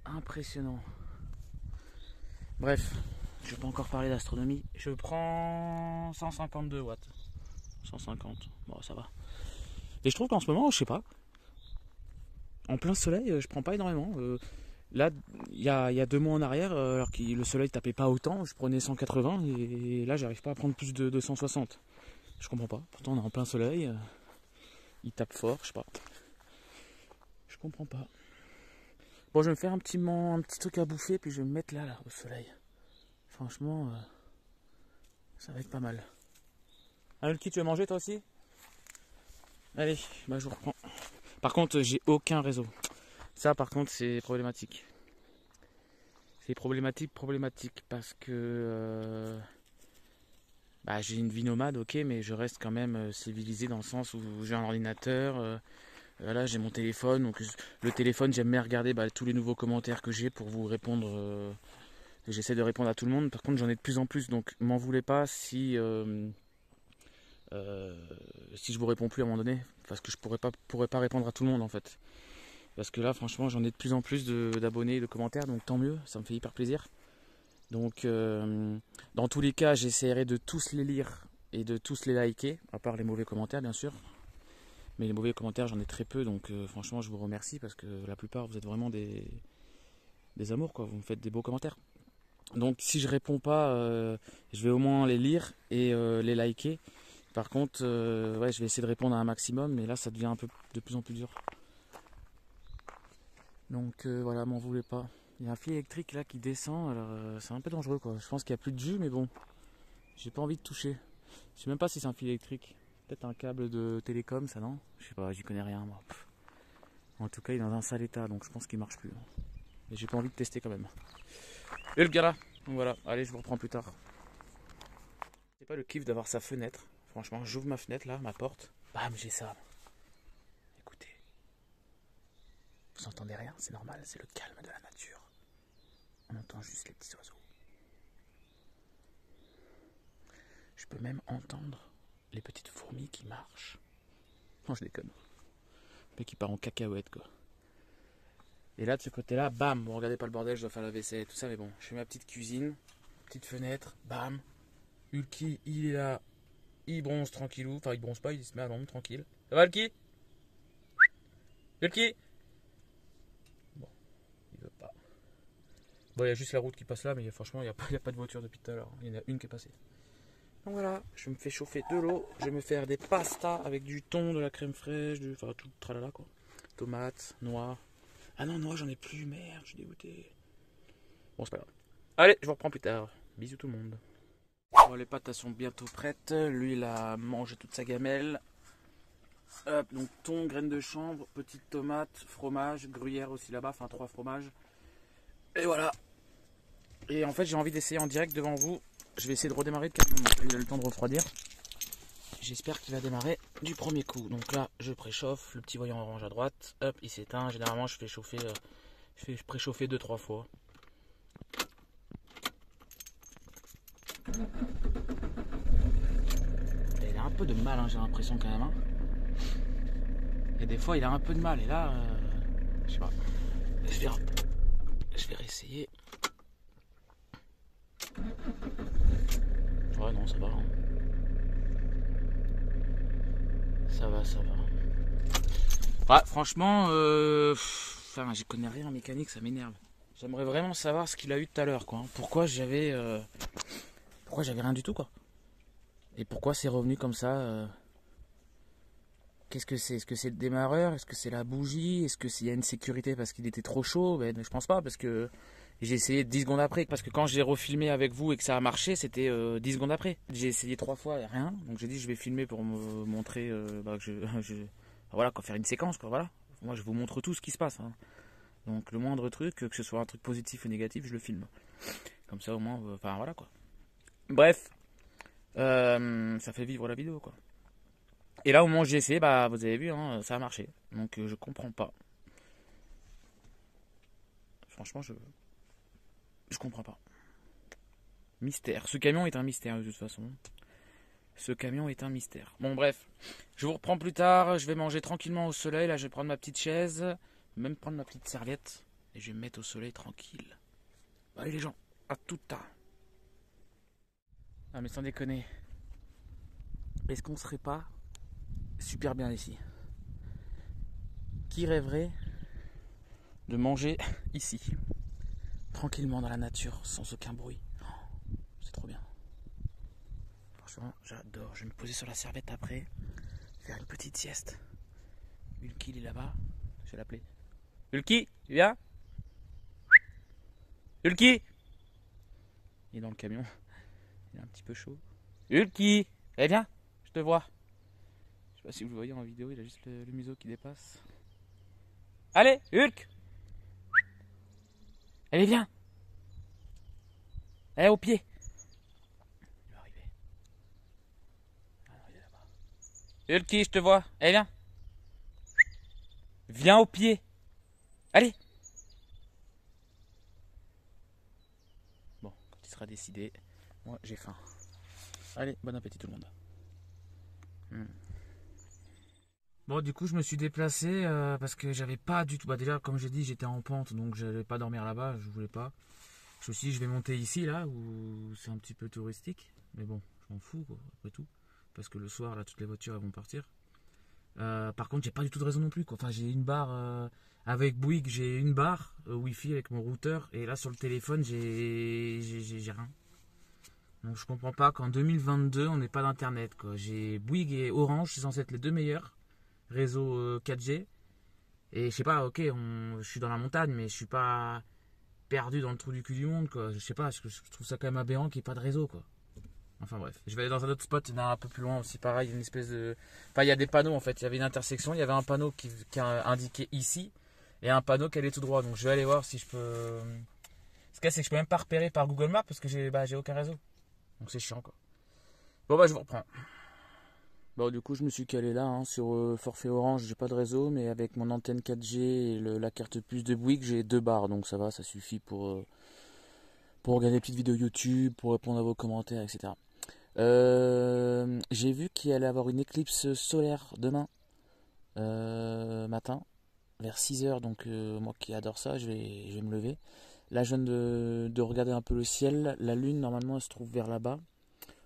Impressionnant. Bref, je vais pas encore parler d'astronomie. Je prends 152 watts. 150, bon ça va. Et je trouve qu'en ce moment, je sais pas, en plein soleil, je prends pas énormément. Là, il y a 2 mois en arrière, alors que le soleil tapait pas autant, je prenais 180 et là j'arrive pas à prendre plus de 160. Je comprends pas. Pourtant on est en plein soleil, il tape fort, je sais pas. Je comprends pas. Bon, je vais me faire un petit truc à bouffer puis je vais me mettre là au soleil. Franchement, ça va être pas mal. Ah, le kit, tu veux manger toi aussi? Allez, bah je vous reprends. Par contre, j'ai aucun réseau. Ça, par contre, c'est problématique. C'est problématique parce que bah, j'ai une vie nomade, ok, mais je reste quand même civilisé dans le sens où j'ai un ordinateur. Voilà, j'ai mon téléphone. Donc le téléphone, j'aime bien regarder tous les nouveaux commentaires que j'ai pour vous répondre. J'essaie de répondre à tout le monde. Par contre, j'en ai de plus en plus, donc m'en voulez pas si je vous réponds plus à un moment donné, parce que je pourrais pas répondre à tout le monde en fait. Parce que là, franchement, j'en ai de plus en plus d'abonnés, de commentaires, donc tant mieux, ça me fait hyper plaisir. Donc, dans tous les cas, j'essaierai de tous les lire et de tous les liker, à part les mauvais commentaires, bien sûr. Mais les mauvais commentaires, j'en ai très peu, donc franchement, je vous remercie parce que la plupart, vous êtes vraiment des amours, quoi. Vous me faites des beaux commentaires. Donc, si je réponds pas, je vais au moins les lire et les liker. Par contre, ouais, je vais essayer de répondre à un maximum, mais là, ça devient un peu de plus en plus dur. Donc voilà, m'en voulez pas. Il y a un fil électrique là qui descend, alors c'est un peu dangereux quoi. Je pense qu'il n'y a plus de jus, mais bon, j'ai pas envie de toucher. Je sais même pas si c'est un fil électrique. Peut-être un câble de télécom, ça non? Je sais pas, j'y connais rien moi. En tout cas, il est dans un sale état, donc je pense qu'il marche plus. Mais j'ai pas envie de tester quand même. Et le gars là, donc voilà, allez, je vous reprends plus tard. C'est pas le kiff d'avoir sa fenêtre. Franchement, j'ouvre ma fenêtre là, ma porte. Bam, j'ai ça. Écoutez. Vous entendez rien, c'est normal, c'est le calme de la nature. On entend juste les petits oiseaux. Je peux même entendre les petites fourmis qui marchent. Non, je déconne. Mais qui part en cacahuète quoi. Et là de ce côté là, bam, bon regardez pas le bordel, je dois faire la vaisselle et tout ça, mais bon, je fais ma petite cuisine, petite fenêtre, bam. Hulky il est là, il bronze tranquillou, enfin il bronze pas, il se met à l'ombre tranquille. Ça va Hulky? Hulky? Bon, il veut pas. Bon, il y a juste la route qui passe là, mais franchement, il n'y a pas de voiture depuis tout à l'heure. Il y en a une qui est passée. Donc voilà, je me fais chauffer de l'eau. Je vais me faire des pastas avec du thon, de la crème fraîche, enfin tout le tralala quoi. Tomates, noix. Ah non, noix, j'en ai plus, merde, je suis dégoûté. Bon, c'est pas grave. Allez, je vous reprends plus tard. Bisous tout le monde. Bon, les pâtes elles sont bientôt prêtes. Lui, il a mangé toute sa gamelle. Hop, donc thon, graines de chanvre, petites tomates, fromage, gruyère aussi là-bas, enfin 3 fromages. Et voilà. Et en fait j'ai envie d'essayer en direct devant vous. Je vais essayer de redémarrer le camion. Il a le temps de refroidir. J'espère qu'il va démarrer du premier coup. Donc là je préchauffe. Le petit voyant orange à droite. Hop, il s'éteint. Généralement je fais chauffer. Je fais préchauffer 2-3 fois. Et il a un peu de mal hein, j'ai l'impression quand même. Hein. Et des fois il a un peu de mal. Et là je sais pas. Je vais réessayer. Ouais non ça va hein. Ça va, ça va. Ouais franchement enfin j'y connais rien en mécanique, ça m'énerve. J'aimerais vraiment savoir ce qu'il a eu tout à l'heure quoi. Pourquoi j'avais rien du tout quoi. Et pourquoi c'est revenu comme ça Qu'est-ce que c'est? Est-ce que c'est le démarreur? Est-ce que c'est la bougie? Est-ce que s'il y a une sécurité parce qu'il était trop chaud? Ben, je pense pas parce que j'ai essayé 10 secondes après. Parce que quand j'ai refilmé avec vous et que ça a marché, c'était 10 secondes après. J'ai essayé 3 fois et rien. Donc j'ai dit je vais filmer pour me montrer que voilà quoi, faire une séquence quoi, voilà. Moi je vous montre tout ce qui se passe. Hein. Donc le moindre truc, que ce soit un truc positif ou négatif, je le filme. Comme ça au moins, enfin voilà quoi. Bref, ça fait vivre la vidéo quoi. Et là au moment où j'ai essayé, bah vous avez vu, hein, ça a marché. Donc je comprends pas. Franchement je comprends pas. Mystère. Ce camion est un mystère de toute façon. Ce camion est un mystère. Bon bref, je vous reprends plus tard. Je vais manger tranquillement au soleil. Là je vais prendre ma petite chaise, même prendre ma petite serviette et je vais me mettre au soleil tranquille. Allez les gens, à tout tard. Ah mais sans déconner, est-ce qu'on serait pas super bien ici? Qui rêverait de manger ici, tranquillement dans la nature, sans aucun bruit? C'est trop bien. Franchement, j'adore. Je vais me poser sur la serviette après, faire une petite sieste. Hulky, il est là-bas. Je vais l'appeler. Hulky, tu viens? Hulky! Il est dans le camion. Il est un petit peu chaud. Hulky! Eh viens, je te vois. Je sais pas si vous le voyez en vidéo, il a juste le museau qui dépasse. Allez, Hulk! Allez, viens! Allez, au pied! Il va arriver. Ah non, il est là-bas. Hulky, je te vois. Allez, viens! Viens au pied! Allez! Bon, quand il sera décidé, moi j'ai faim. Allez, bon appétit tout le monde. Bon, du coup, je me suis déplacé parce que j'avais pas du tout. Bah, déjà, comme j'ai dit, j'étais en pente donc je n'allais pas dormir là-bas, je voulais pas. Je me suis dit, je vais monter ici, là, où c'est un petit peu touristique. Mais bon, je m'en fous, quoi, après tout. Parce que le soir, là, toutes les voitures elles vont partir. Par contre, j'ai pas du tout de raison non plus, quoi. Enfin, j'ai une barre avec Bouygues, j'ai une barre Wi-Fi avec mon routeur. Et là, sur le téléphone, j'ai rien. Donc, je comprends pas qu'en 2022, on n'ait pas d'internet, quoi. J'ai Bouygues et Orange, c'est censé être les deux meilleurs réseaux 4G. Et je sais pas, ok, je suis dans la montagne, mais je suis pas perdu dans le trou du cul du monde, quoi. Je sais pas, je trouve ça quand même aberrant qu'il n'y ait pas de réseau, quoi. Enfin bref, je vais aller dans un autre spot, il y en a un peu plus loin aussi, pareil, une espèce de... Enfin, il y a des panneaux en fait, il y avait une intersection, il y avait un panneau qui a indiqué ici, et un panneau qui allait tout droit, donc je vais aller voir si je peux... Ce qu'il y a, c'est que je peux même pas repérer par Google Maps parce que j'ai aucun réseau. Donc c'est chiant, quoi. Bon bah je vous reprends. Bon du coup je me suis calé là, hein, sur forfait Orange, j'ai pas de réseau, mais avec mon antenne 4G et la carte puce de Bouygues, j'ai 2 barres, donc ça va, ça suffit pour regarder des petites vidéos YouTube, pour répondre à vos commentaires, etc. J'ai vu qu'il allait avoir une éclipse solaire demain matin. vers 6h, donc moi qui adore ça, je vais me lever. Là, je viens de regarder un peu le ciel. La lune, normalement, elle se trouve vers là-bas.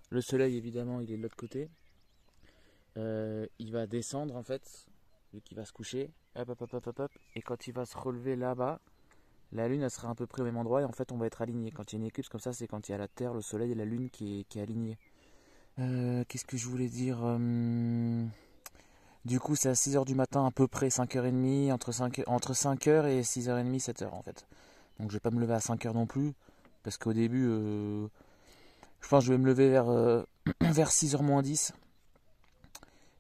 Le soleil, évidemment, il est de l'autre côté. Il va descendre, en fait, vu qu'il va se coucher. Hop, hop, hop, hop, hop, hop. Et quand il va se relever là-bas, la lune, elle sera à peu près au même endroit. Et en fait, on va être aligné. Quand il y a une éclipse comme ça, c'est quand il y a la Terre, le soleil et la lune qui est alignée. Qu'est-ce que je voulais dire Du coup, c'est à 6h du matin, à peu près 5h30, entre 5h et 6h30, 7h en fait. Donc je vais pas me lever à 5h non plus, parce qu'au début, je pense que je vais me lever vers 6h moins 10.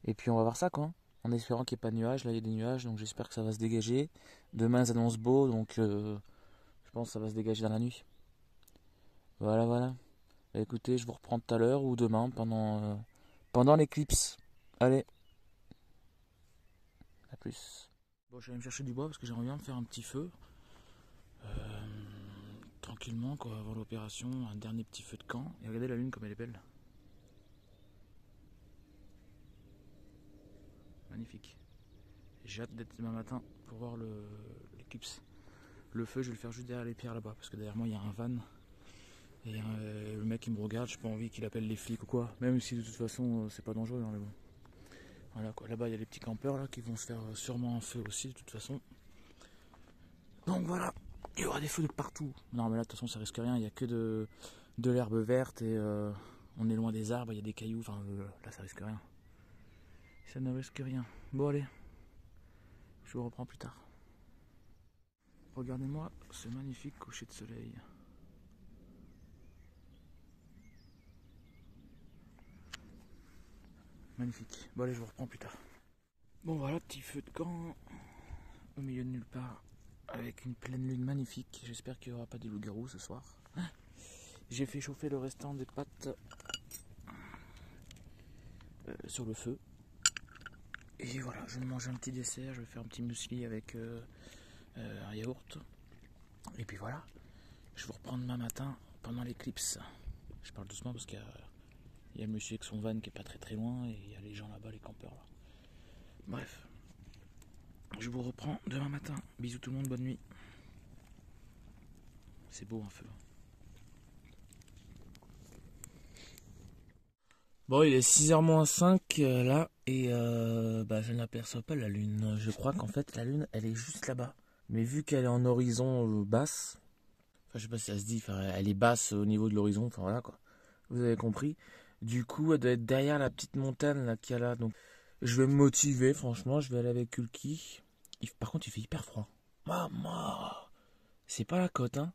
Et puis on va voir ça quoi, en espérant qu'il n'y ait pas de nuages. Là il y a des nuages, donc j'espère que ça va se dégager. Demain ça annonce beau, donc je pense que ça va se dégager dans la nuit. Voilà, voilà. Bah, écoutez, je vous reprends tout à l'heure ou demain pendant l'éclipse. Allez, à plus. Bon, je vais aller me chercher du bois parce que j'aimerais bien me faire un petit feu. Tranquillement, quoi, avant l'opération, un dernier petit feu de camp. Et regardez la lune comme elle est belle. Magnifique. J'ai hâte d'être demain matin pour voir l'éclipse. Le feu, je vais le faire juste derrière les pierres là-bas parce que derrière moi il y a un van. Et le mec il me regarde, j'ai pas envie qu'il appelle les flics ou quoi. Même si de toute façon c'est pas dangereux, hein, mais bon. Voilà quoi, là-bas il y a les petits campeurs là qui vont se faire sûrement un feu aussi de toute façon. Donc voilà, il y aura des feux de partout. Non mais là de toute façon ça risque rien, il n'y a que de l'herbe verte et on est loin des arbres, il y a des cailloux, enfin là ça risque rien. Ça ne risque rien. Bon allez, je vous reprends plus tard. Regardez-moi ce magnifique coucher de soleil. Magnifique. Bon allez, je vous reprends plus tard. Bon voilà, petit feu de camp au milieu de nulle part avec une pleine lune magnifique. J'espère qu'il n'y aura pas de loups-garous ce soir. J'ai fait chauffer le restant des pâtes sur le feu. Et voilà, je vais me manger un petit dessert. Je vais faire un petit muesli avec un yaourt. Et puis voilà, je vous reprends demain matin pendant l'éclipse. Je parle doucement parce qu'il y a le monsieur avec son van qui est pas très très loin et il y a les gens là-bas, les campeurs là. Bref, je vous reprends demain matin. Bisous tout le monde, bonne nuit. C'est beau un feu. Bon, il est 6h moins 5 là et je n'aperçois pas la lune. Je crois qu'en fait la lune elle est juste là-bas. Mais vu qu'elle est en horizon basse, enfin je sais pas si ça se dit, enfin, elle est basse au niveau de l'horizon, enfin voilà quoi. Vous avez compris. Du coup elle doit être derrière la petite montagne là qu'il y a là. Donc je vais me motiver, franchement, je vais aller avec Kulki. Par contre il fait hyper froid. Maman, c'est pas la côte hein.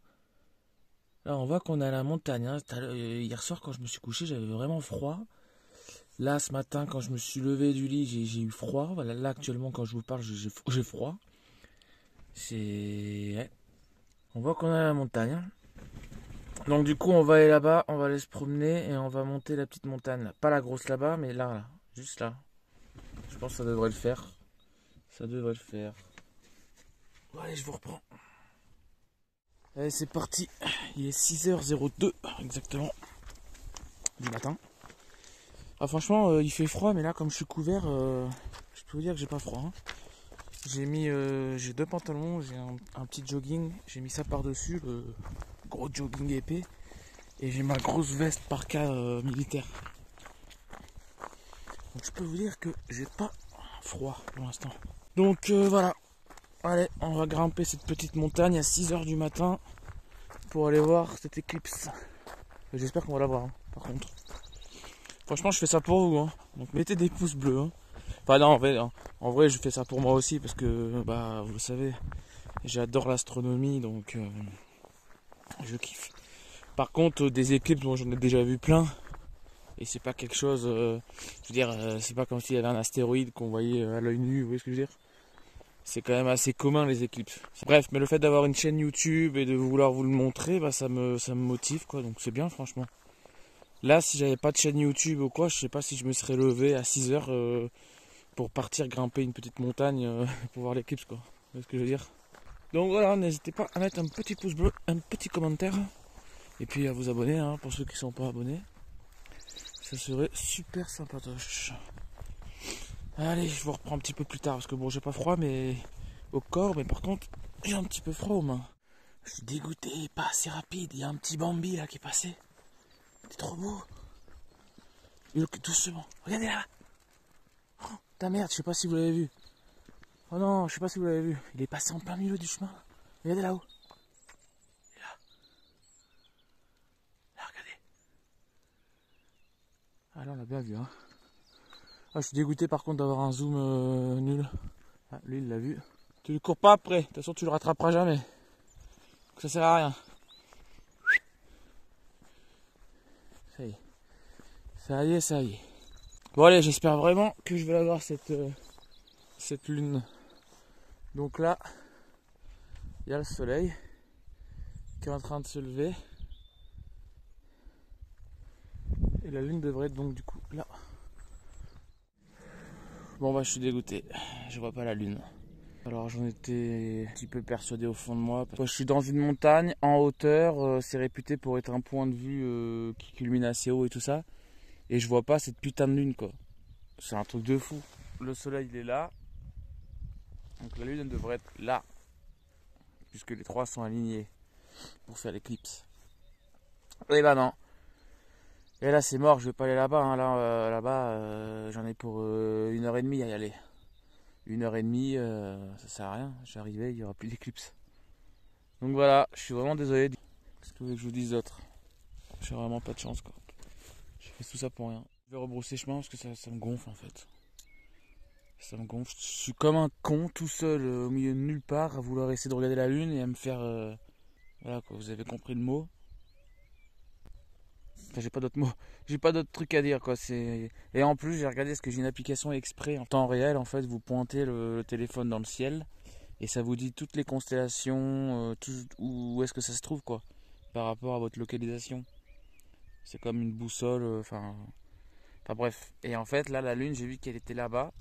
Là on voit qu'on est à la montagne hein. Hier soir quand je me suis couché j'avais vraiment froid. Là, ce matin, quand je me suis levé du lit, j'ai eu froid. Voilà, là, actuellement, quand je vous parle, j'ai froid. C'est... Ouais. On voit qu'on est à la montagne. Donc, du coup, on va aller là-bas, on va aller se promener et on va monter la petite montagne. Là. Pas la grosse là-bas, mais là, juste là. Je pense que ça devrait le faire. Ça devrait le faire. Bon, allez, je vous reprends. Allez, c'est parti. Il est 6h02, exactement, du matin. Ah, franchement, il fait froid, mais là, comme je suis couvert, je peux vous dire que j'ai pas froid. Hein. J'ai deux pantalons, j'ai un petit jogging, j'ai mis ça par-dessus, le gros jogging épais, et j'ai ma grosse veste parka militaire. Donc je peux vous dire que j'ai pas froid pour l'instant. Donc voilà, allez, on va grimper cette petite montagne à 6h du matin pour aller voir cette éclipse. J'espère qu'on va la voir, hein, par contre. Franchement, je fais ça pour vous, hein. Donc mettez des pouces bleus. Hein. Enfin non, en vrai, je fais ça pour moi aussi parce que, vous le savez, j'adore l'astronomie, donc je kiffe. Par contre, des éclipses, moi j'en ai déjà vu plein, et c'est pas quelque chose, je veux dire, c'est pas comme s'il y avait un astéroïde qu'on voyait à l'œil nu, vous voyez ce que je veux dire? C'est quand même assez commun les éclipses. Bref, mais le fait d'avoir une chaîne YouTube et de vouloir vous le montrer, ça me motive quoi, donc c'est bien franchement. Là, si j'avais pas de chaîne YouTube ou quoi, je sais pas si je me serais levé à 6h pour partir grimper une petite montagne pour voir l'éclipse quoi. Vous voyez ce que je veux dire? Donc voilà, n'hésitez pas à mettre un petit pouce bleu, un petit commentaire et puis à vous abonner hein, pour ceux qui sont pas abonnés. Ça serait super sympatoche. Allez, je vous reprends un petit peu plus tard parce que bon, j'ai pas froid mais au corps, mais par contre, j'ai un petit peu froid aux mains. Je suis dégoûté, pas assez rapide. Il y a un petit Bambi là qui est passé. C'est trop beau. Doucement. Regardez là. Oh, ta merde, je sais pas si vous l'avez vu. Oh non, je sais pas si vous l'avez vu. Il est passé en plein milieu du chemin. Regardez là-haut. Il est là. Là, regardez. Ah là, on l'a bien vu, hein. Ah, je suis dégoûté par contre d'avoir un zoom nul. Ah, lui, il l'a vu. Tu ne cours pas après. De toute façon, tu le rattraperas jamais. Donc, ça sert à rien. Ça y est. Ça y est, ça y est. Bon allez, j'espère vraiment que je vais avoir cette lune. Donc là, il y a le soleil qui est en train de se lever. Et la lune devrait être donc du coup là. Bon bah je suis dégoûté, je vois pas la lune. Alors j'en étais un petit peu persuadé au fond de moi. Je suis dans une montagne en hauteur, c'est réputé pour être un point de vue qui culmine assez haut et tout ça. Et je vois pas cette putain de lune quoi. C'est un truc de fou. Le soleil il est là. Donc la lune elle devrait être là. Puisque les trois sont alignés pour faire l'éclipse. Et bah non. Et là c'est mort, je vais pas aller là-bas. Hein. Là-bas j'en ai pour 1h30 à y aller. 1h30 ça sert à rien. J'arrivais, il n'y aura plus d'éclipse. Donc voilà, je suis vraiment désolé. Qu'est-ce que vous voulez que je vous dise d'autre? J'ai vraiment pas de chance quoi. Je fais tout ça pour rien. Je vais rebrousser chemin parce que ça me gonfle en fait. Ça me gonfle. Je suis comme un con tout seul au milieu de nulle part à vouloir essayer de regarder la lune et à me faire... Voilà quoi, vous avez compris le mot. Enfin, j'ai pas d'autres mots. J'ai pas d'autres trucs à dire quoi. Et en plus j'ai regardé parce que j'ai une application exprès en temps réel. En fait vous pointez le téléphone dans le ciel et ça vous dit toutes les constellations, où est-ce que ça se trouve quoi. Par rapport à votre localisation. C'est comme une boussole, enfin bref. Et en fait là la lune j'ai vu qu'elle était là-bas.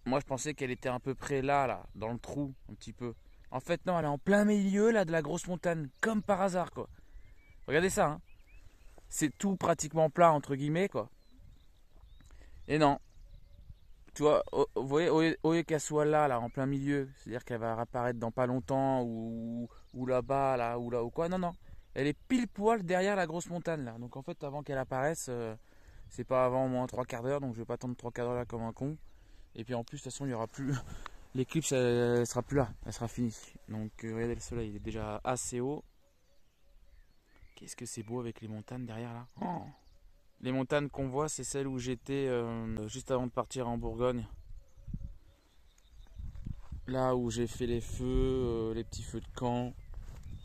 Moi je pensais qu'elle était à peu près là, dans le trou, un petit peu. En fait non, elle est en plein milieu là de la grosse montagne, comme par hasard quoi. Regardez ça, hein. C'est tout pratiquement plat entre guillemets quoi. Et non. Tu vois, vous voyez, au lieu qu'elle soit là, en plein milieu, c'est-à-dire qu'elle va apparaître dans pas longtemps, ou là-bas, là, ou quoi, non, non. Elle est pile poil derrière la grosse montagne là. Donc en fait avant qu'elle apparaisse, c'est pas avant au moins 3/4 d'heure, donc je vais pas attendre 3/4 d'heure là comme un con. Et puis en plus, de toute façon, il n'y aura plus. L'éclipse, elle sera plus là, elle sera finie. Donc regardez le soleil, il est déjà assez haut. Qu'est-ce que c'est beau avec les montagnes derrière là. Oh, les montagnes qu'on voit, c'est celles où j'étais juste avant de partir en Bourgogne. Là où j'ai fait les feux, les petits feux de camp.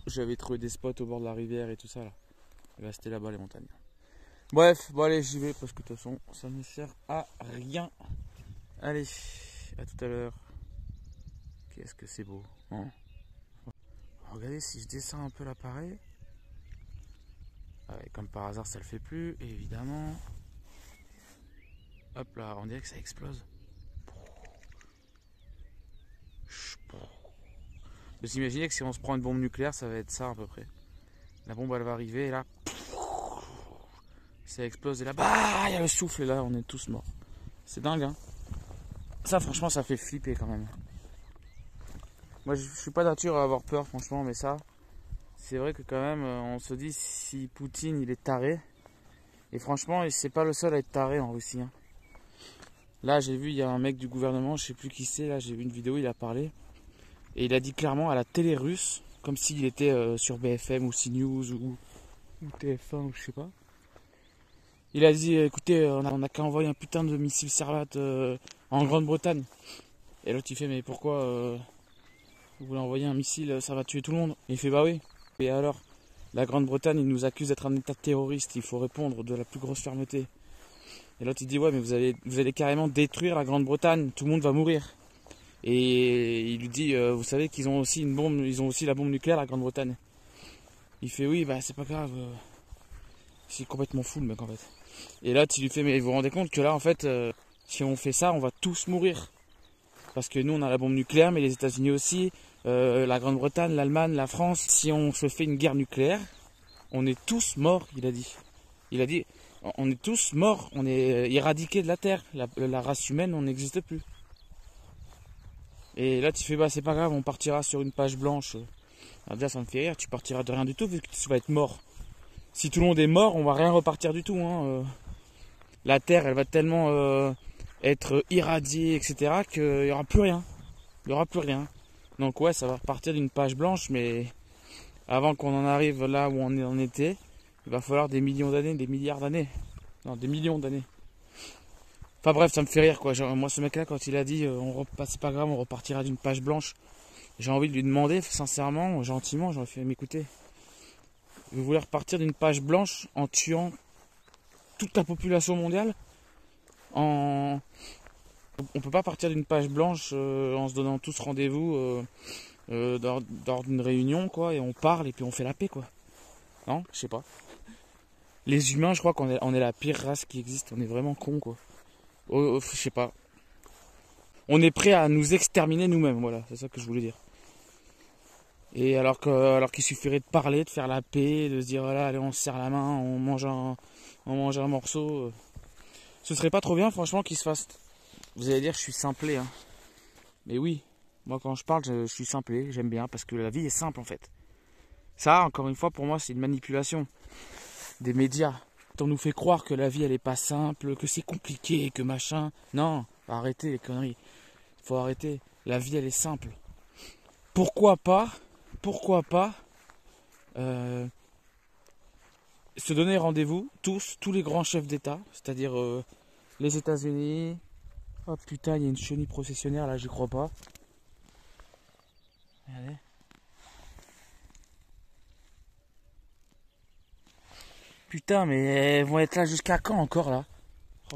J'avais trouvé des spots au bord de la rivière et tout ça là. Et là, c'était là-bas les montagnes. Bref, bon allez, j'y vais parce que de toute façon, ça ne sert à rien. Allez, à tout à l'heure. Qu'est-ce que c'est beau, hein. Regardez si je descends un peu l'appareil. Comme par hasard ça le fait plus, évidemment. Hop là, on dirait que ça explose. Vous imaginez que si on se prend une bombe nucléaire, ça va être ça à peu près. La bombe elle va arriver et là, ça explose et là, bah, il y a le souffle et là on est tous morts. C'est dingue hein. Ça franchement ça fait flipper quand même. Moi je suis pas nature à avoir peur franchement, mais ça, c'est vrai que quand même on se dit si Poutine il est taré. Et franchement c'est pas le seul à être taré en Russie hein. Là j'ai vu il y a un mec du gouvernement, je sais plus qui c'est, là j'ai vu une vidéo, il a parlé. Et il a dit clairement à la télé russe, comme s'il était sur BFM ou CNews ou TF1 ou je sais pas. Il a dit écoutez on a qu'à envoyer un putain de missile Servat en Grande-Bretagne. Et l'autre il fait mais pourquoi vous voulez envoyer un missile, ça va tuer tout le monde. Et il fait bah oui. Et alors, la Grande-Bretagne, il nous accuse d'être un état terroriste, il faut répondre de la plus grosse fermeté. Et l'autre il dit ouais mais vous allez carrément détruire la Grande-Bretagne, tout le monde va mourir. Et il lui dit vous savez qu'ils ont aussi une bombe, ils ont aussi la bombe nucléaire la Grande-Bretagne. Il fait oui bah c'est pas grave. C'est complètement fou le mec en fait. Et là tu lui fais mais vous vous rendez compte que là en fait si on fait ça on va tous mourir. Parce que nous on a la bombe nucléaire mais les États-Unis aussi. La Grande-Bretagne, l'Allemagne, la France, si on se fait une guerre nucléaire, on est tous morts, il a dit. Il a dit, on est tous morts, on est éradiqués de la Terre. La race humaine, on n'existe plus. Et là tu fais bah c'est pas grave, on partira sur une page blanche. Alors déjà ça me fait rire, tu partiras de rien du tout vu que tu vas être mort. Si tout le monde est mort, on va rien repartir du tout. Hein. La Terre elle va tellement être irradiée, etc. qu'il n'y aura plus rien. Il n'y aura plus rien. Donc ouais, ça va repartir d'une page blanche, mais avant qu'on en arrive là où on en était, il va falloir des millions d'années, des milliards d'années. Non, des millions d'années. Enfin bref, ça me fait rire quoi. Genre, moi ce mec là quand il a dit c'est pas grave, on repartira d'une page blanche, j'ai envie de lui demander sincèrement, gentiment, j'aurais fait m'écouter. Vous voulez repartir d'une page blanche en tuant toute la population mondiale On peut pas partir d'une page blanche en se donnant tous rendez-vous lors d'une réunion quoi, et on parle et puis on fait la paix quoi. Non, je sais pas. Les humains, je crois qu'on est la pire race qui existe. On est vraiment cons quoi. Je sais pas. On est prêt à nous exterminer nous-mêmes, voilà, c'est ça que je voulais dire. Et alors qu'il suffirait de parler, de faire la paix, de se dire voilà, allez, on se serre la main, on mange un morceau. Ce serait pas trop bien, franchement, qu'il se fasse. Vous allez dire, je suis simplé, hein. Mais oui, moi quand je parle, je suis simplé, j'aime bien parce que la vie est simple en fait. Ça, encore une fois, pour moi, c'est une manipulation des médias. On nous fait croire que la vie elle est pas simple, que c'est compliqué, que machin. Non, arrêtez les conneries. Faut arrêter. La vie elle est simple. Pourquoi pas se donner rendez-vous, tous les grands chefs d'État, c'est-à-dire les États-Unis. Oh putain, il y a une chenille processionnaire là, j'y crois pas. Regardez. Putain, mais elles vont être là jusqu'à quand encore là?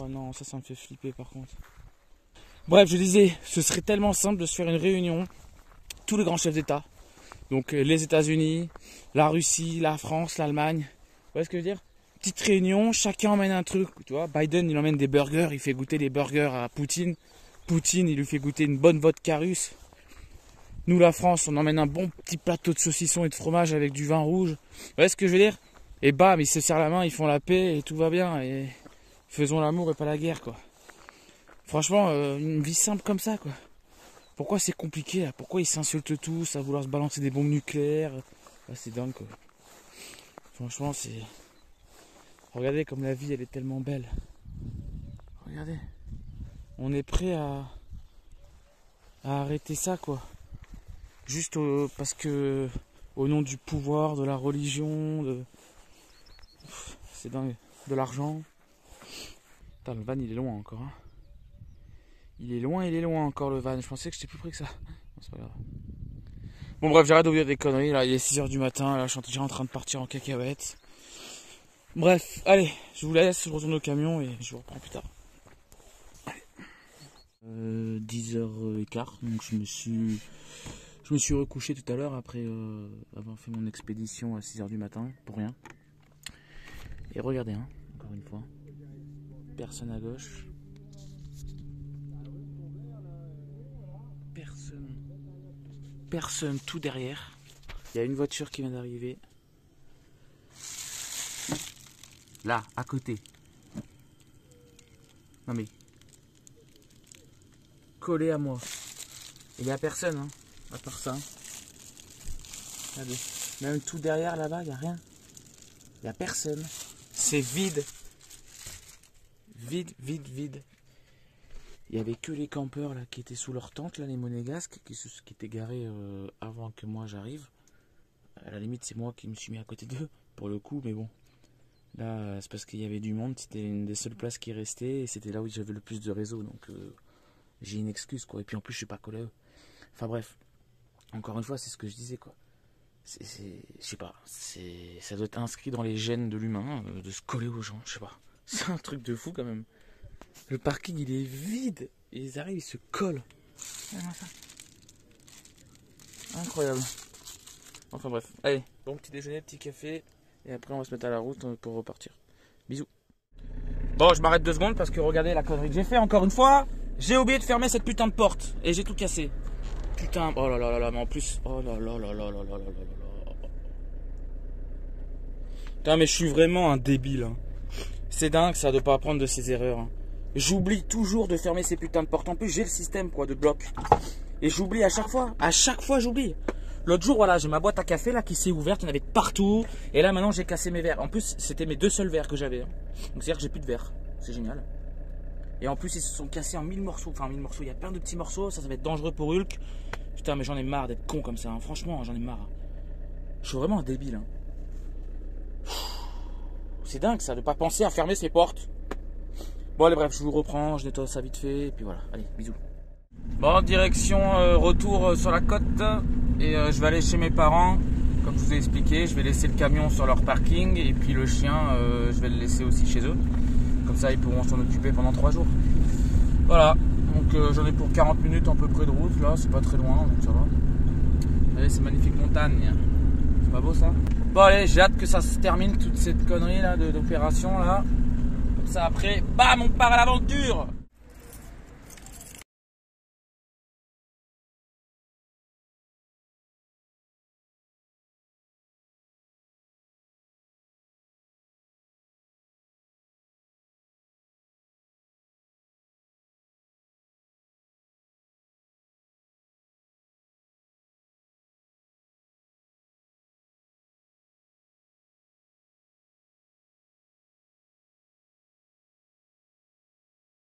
Oh non, ça me fait flipper par contre. Bref, je disais, ce serait tellement simple de se faire une réunion, tous les grands chefs d'État. Donc les États-Unis, la Russie, la France, l'Allemagne. Vous voyez ce que je veux dire? Petite réunion, chacun emmène un truc. Tu vois, Biden il emmène des burgers, il fait goûter des burgers à Poutine. Poutine il lui fait goûter une bonne vodka russe. Nous la France, on emmène un bon petit plateau de saucisson et de fromage avec du vin rouge. Vous voyez ce que je veux dire? Et bam, ils se serrent la main, ils font la paix et tout va bien. Et faisons l'amour et pas la guerre quoi. Franchement, une vie simple comme ça quoi. Pourquoi c'est compliqué là? Pourquoi ils s'insultent tous à vouloir se balancer des bombes nucléaires? Ah, c'est dingue quoi. Franchement c'est... Regardez comme la vie elle est tellement belle. Regardez. On est prêt à arrêter ça quoi. Juste parce que au nom du pouvoir, de la religion, c'est dingue. De l'argent. Putain, le van il est loin encore hein. Il est loin encore le van. Je pensais que j'étais plus près que ça. Non, c'est pas grave. Bon bref, j'arrête de vous dire des conneries. Là, il est 6h du matin. Là, je suis déjà en train de partir en cacahuète. Bref, allez, je vous laisse. Je retourne au camion et je vous reprends plus tard. 10h15. Donc je me suis recouché tout à l'heure après avoir fait mon expédition à 6h du matin. Pour rien. Et regardez, hein, encore une fois. Personne à gauche. Personne tout derrière. Il y a une voiture qui vient d'arriver. Là, à côté. Non mais. Collé à moi. Il n'y a personne, hein, à part ça. Regardez. Même tout derrière là-bas, il n'y a rien. Il n'y a personne. C'est vide. Vide. Il n'y avait que les campeurs là qui étaient sous leur tente, là, les monégasques, qui étaient garés avant que moi j'arrive. À la limite, c'est moi qui me suis mis à côté d'eux, pour le coup, mais bon. Là, c'est parce qu'il y avait du monde, c'était une des seules places qui restait, et c'était là où j'avais le plus de réseau, donc j'ai une excuse, quoi. Et puis en plus, je suis pas collé à eux. Enfin bref, encore une fois, c'est ce que je disais, quoi. Je sais pas, ça doit être inscrit dans les gènes de l'humain, de se coller aux gens, je sais pas. C'est un truc de fou, quand même. Le parking il est vide. Et ils arrivent, ils se collent. Incroyable. Enfin bref. Allez, bon petit déjeuner, petit café. Et après on va se mettre à la route pour repartir. Bisous. Bon, je m'arrête 2 secondes parce que regardez la connerie que j'ai fait encore une fois. J'ai oublié de fermer cette putain de porte. Et j'ai tout cassé. Putain. Oh là là là là. Mais en plus. Oh là là là là là là là là. Putain mais je suis vraiment un débile. Hein. C'est dingue ça de pas apprendre de ses erreurs. Hein. J'oublie toujours de fermer ces putains de portes. En plus, j'ai le système quoi de bloc. Et j'oublie à chaque fois. À chaque fois, j'oublie. L'autre jour, voilà, j'ai ma boîte à café là qui s'est ouverte. Il y en avait partout. Et là, maintenant, j'ai cassé mes verres. En plus, c'était mes 2 seuls verres que j'avais. Hein. Donc, c'est-à-dire que j'ai plus de verres. C'est génial. Et en plus, ils se sont cassés en 1000 morceaux. Enfin, 1000 morceaux. Il y a plein de petits morceaux. Ça va être dangereux pour Hulk. Putain, mais j'en ai marre d'être con comme ça. Hein. Franchement, j'en ai marre. Je suis vraiment un débile. Hein. C'est dingue ça, de pas penser à fermer ses portes. Bon, allez, bref, je vous reprends. Je nettoie ça vite fait. Et puis voilà. Allez, bisous. Bon, direction retour sur la côte. Et je vais aller chez mes parents. Comme je vous ai expliqué, je vais laisser le camion sur leur parking. Et puis le chien, je vais le laisser aussi chez eux. Comme ça, ils pourront s'en occuper pendant 3 jours. Voilà. Donc j'en ai pour 40 minutes à peu près de route. Là, c'est pas très loin. Donc ça va. Allez, c'est magnifique montagne. C'est pas beau ça? Bon, allez, j'ai hâte que ça se termine toute cette connerie là d'opération là. Comme ça, après, bam, on part à l'aventure!